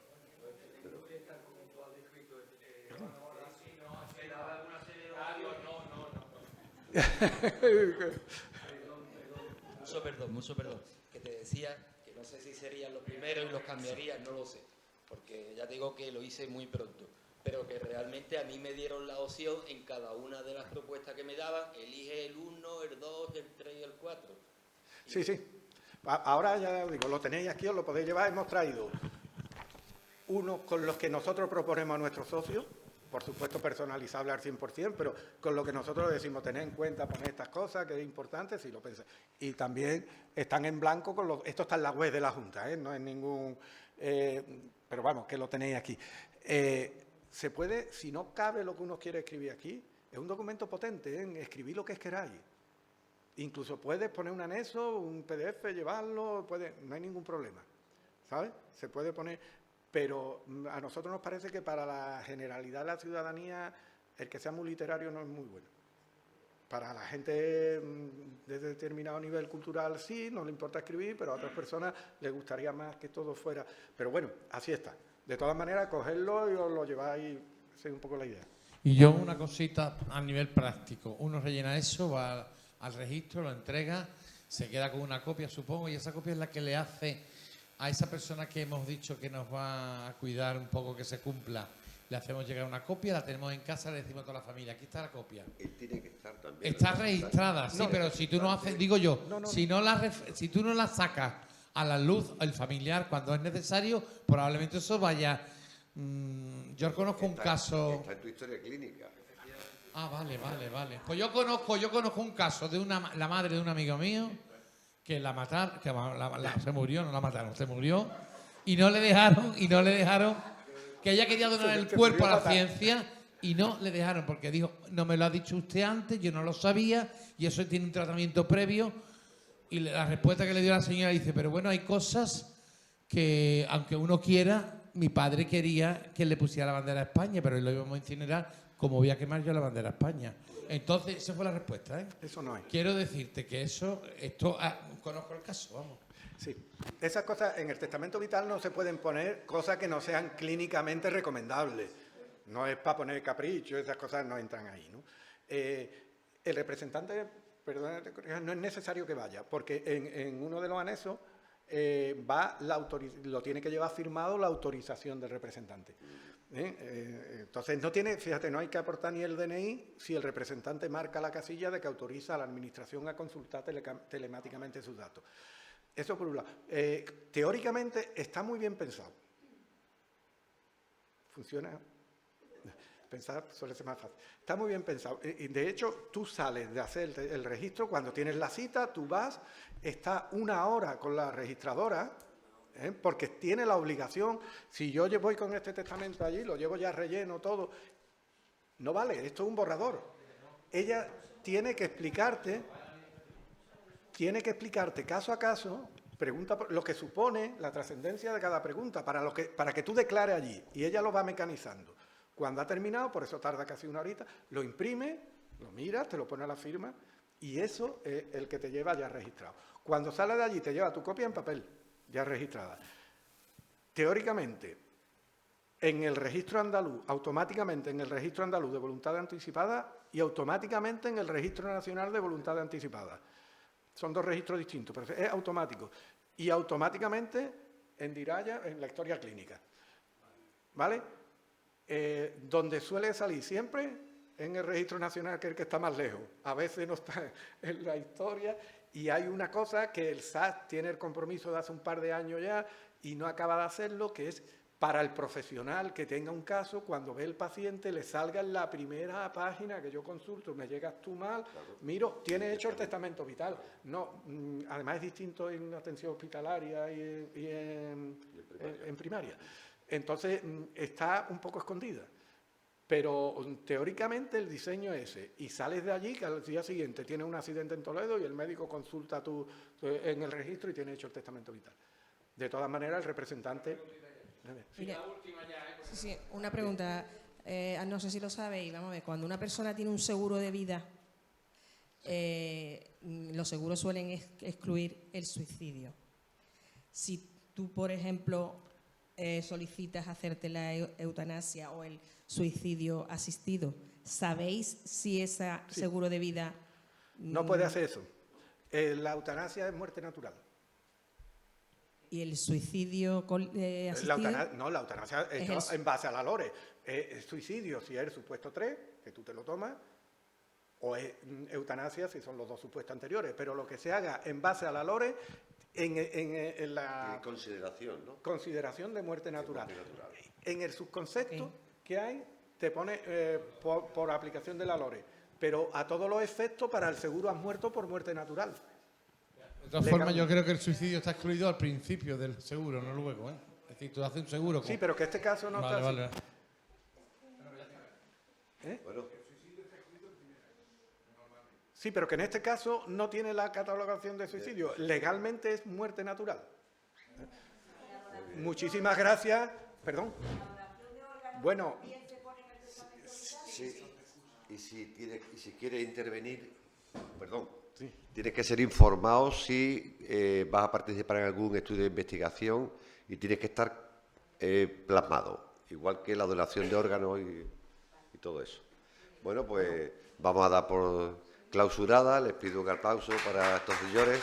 Mucho perdón. Que te decía que no sé si serían los primeros y los cambiaría, no lo sé. Porque ya te digo que lo hice muy pronto. Pero que realmente a mí me dieron la opción en cada una de las propuestas que me daban, elige el 1, el 2, el 3 y el 4. Sí. Ahora ya digo, lo tenéis aquí, os lo podéis llevar. Hemos traído uno con los que nosotros proponemos a nuestros socios, por supuesto personalizable al 100%, pero con lo que nosotros decimos, tener en cuenta, poner estas cosas, que es importante, si lo pensáis. Y también están en blanco, esto está en la web de la Junta, no es ningún... pero vamos, que lo tenéis aquí. Se puede, si no cabe lo que uno quiere escribir aquí, es un documento potente, escribir lo que queráis. Incluso puedes poner un anexo, un PDF, llevarlo, no hay ningún problema, ¿sabes? Se puede poner... Pero a nosotros nos parece que para la generalidad de la ciudadanía el que sea muy literario no es muy bueno. Para la gente de determinado nivel cultural sí, no le importa escribir, pero a otras personas les gustaría más que todo fuera. Pero bueno, así está. De todas maneras, cogedlo y os lo lleváis, esa es un poco la idea. Y yo una cosita a nivel práctico. Uno rellena eso, va al registro, lo entrega, se queda con una copia, supongo, y esa copia es la que le hace... A esa persona que hemos dicho que nos va a cuidar un poco que se cumpla, le hacemos llegar una copia, la tenemos en casa, le decimos a toda la familia, aquí está la copia. Él tiene que estar también. Está registrada, sí, pero si tú no haces, digo yo, si tú no la sacas a la luz el familiar cuando es necesario, probablemente eso vaya... yo conozco un caso... Está en tu historia clínica. Ah, vale. Pues yo conozco un caso de la madre de un amigo mío que la mataron, se murió, no la mataron, se murió y no le dejaron, que ella quería donar el cuerpo a la ciencia y no le dejaron porque dijo, no me lo ha dicho usted antes, yo no lo sabía y eso tiene un tratamiento previo. Y la respuesta que le dio la señora dice, pero bueno, hay cosas que aunque uno quiera, mi padre quería que le pusiera la bandera a España, pero lo íbamos a incinerar, como voy a quemar yo la bandera a España. Entonces, esa fue la respuesta, ¿eh? Eso no hay. Quiero decirte que conozco el caso, vamos. Sí, esas cosas en el testamento vital no se pueden poner cosas que no sean clínicamente recomendables. No es para poner capricho, esas cosas no entran ahí, ¿no? El representante perdona, no es necesario que vaya, porque en uno de los anexos lo tiene que llevar firmado la autorización del representante. Entonces, fíjate, no hay que aportar ni el DNI si el representante marca la casilla de que autoriza a la administración a consultar telemáticamente sus datos. Eso por un lado. Teóricamente está muy bien pensado. Funciona. Pensar suele ser más fácil. Está muy bien pensado. Y de hecho, tú sales de hacer el registro, cuando tienes la cita, tú vas, estás 1 hora con la registradora, porque tiene la obligación. Si yo voy con este testamento allí, lo llevo ya relleno, todo, no vale, esto es un borrador. Ella tiene que explicarte caso a caso, pregunta lo que supone la trascendencia de cada pregunta, para que tú declares allí, y ella lo va mecanizando. Cuando ha terminado, por eso tarda casi 1 horita, lo imprime, lo miras, te lo pone a la firma, y eso es el que te lleva ya registrado. Cuando sale de allí, te lleva tu copia en papel, ya registrada. Teóricamente, en el registro andaluz, automáticamente en el registro andaluz de voluntad anticipada y automáticamente en el registro nacional de voluntad anticipada. Son 2 registros distintos, pero es automático. Y automáticamente en DIRAYA, en la historia clínica. ¿Vale? Donde suele salir siempre en el registro nacional, que es el que está más lejos. A veces no está en la historia. Y hay una cosa que el SAS tiene el compromiso de hace un par de años ya y no acaba de hacerlo, que es para el profesional que tenga un caso, cuando ve el paciente, le salga en la primera página que yo consulto, me llegas tú mal, miro, tiene hecho el testamento vital. No, además es distinto en atención hospitalaria y en primaria. Entonces, está un poco escondida. Pero teóricamente el diseño es ese. Y sales de allí que al día siguiente tienes un accidente en Toledo y el médico consulta en el registro y tiene hecho el testamento vital. De todas maneras, el representante... Mira, sí, una pregunta. No sé si lo sabéis. Vamos a ver, cuando una persona tiene un seguro de vida, los seguros suelen excluir el suicidio. Si tú, por ejemplo, solicitas hacerte la eutanasia o el suicidio asistido, ¿sabéis si ese seguro de vida...? No puede hacer eso. La eutanasia es muerte natural. ¿Y el suicidio asistido? La eutanasia es en base a la LORE. Es suicidio si es el supuesto 3, que tú te lo tomas, o es eutanasia si son los 2 supuestos anteriores. Pero lo que se haga en base a la LORE, en la consideración, ¿no? Consideración de muerte natural. En el subconcepto que hay, te pone por aplicación de la LORE, pero a todos los efectos para el seguro has muerto por muerte natural. De todas formas, yo creo que el suicidio está excluido al principio del seguro, no luego, ¿eh? Es decir, tú haces un seguro... Sí, pero que este caso no está así. Vale. Bueno. Sí, pero que en este caso no tiene la catalogación de suicidio. Legalmente es muerte natural. Muchísimas gracias. Perdón. Bueno. Sí. Y si quiere intervenir, perdón, tiene que ser informado si vas a participar en algún estudio de investigación y tiene que estar plasmado, igual que la donación de órganos y todo eso. Bueno, pues vamos a dar por clausurada. Les pido un aplauso para estos señores.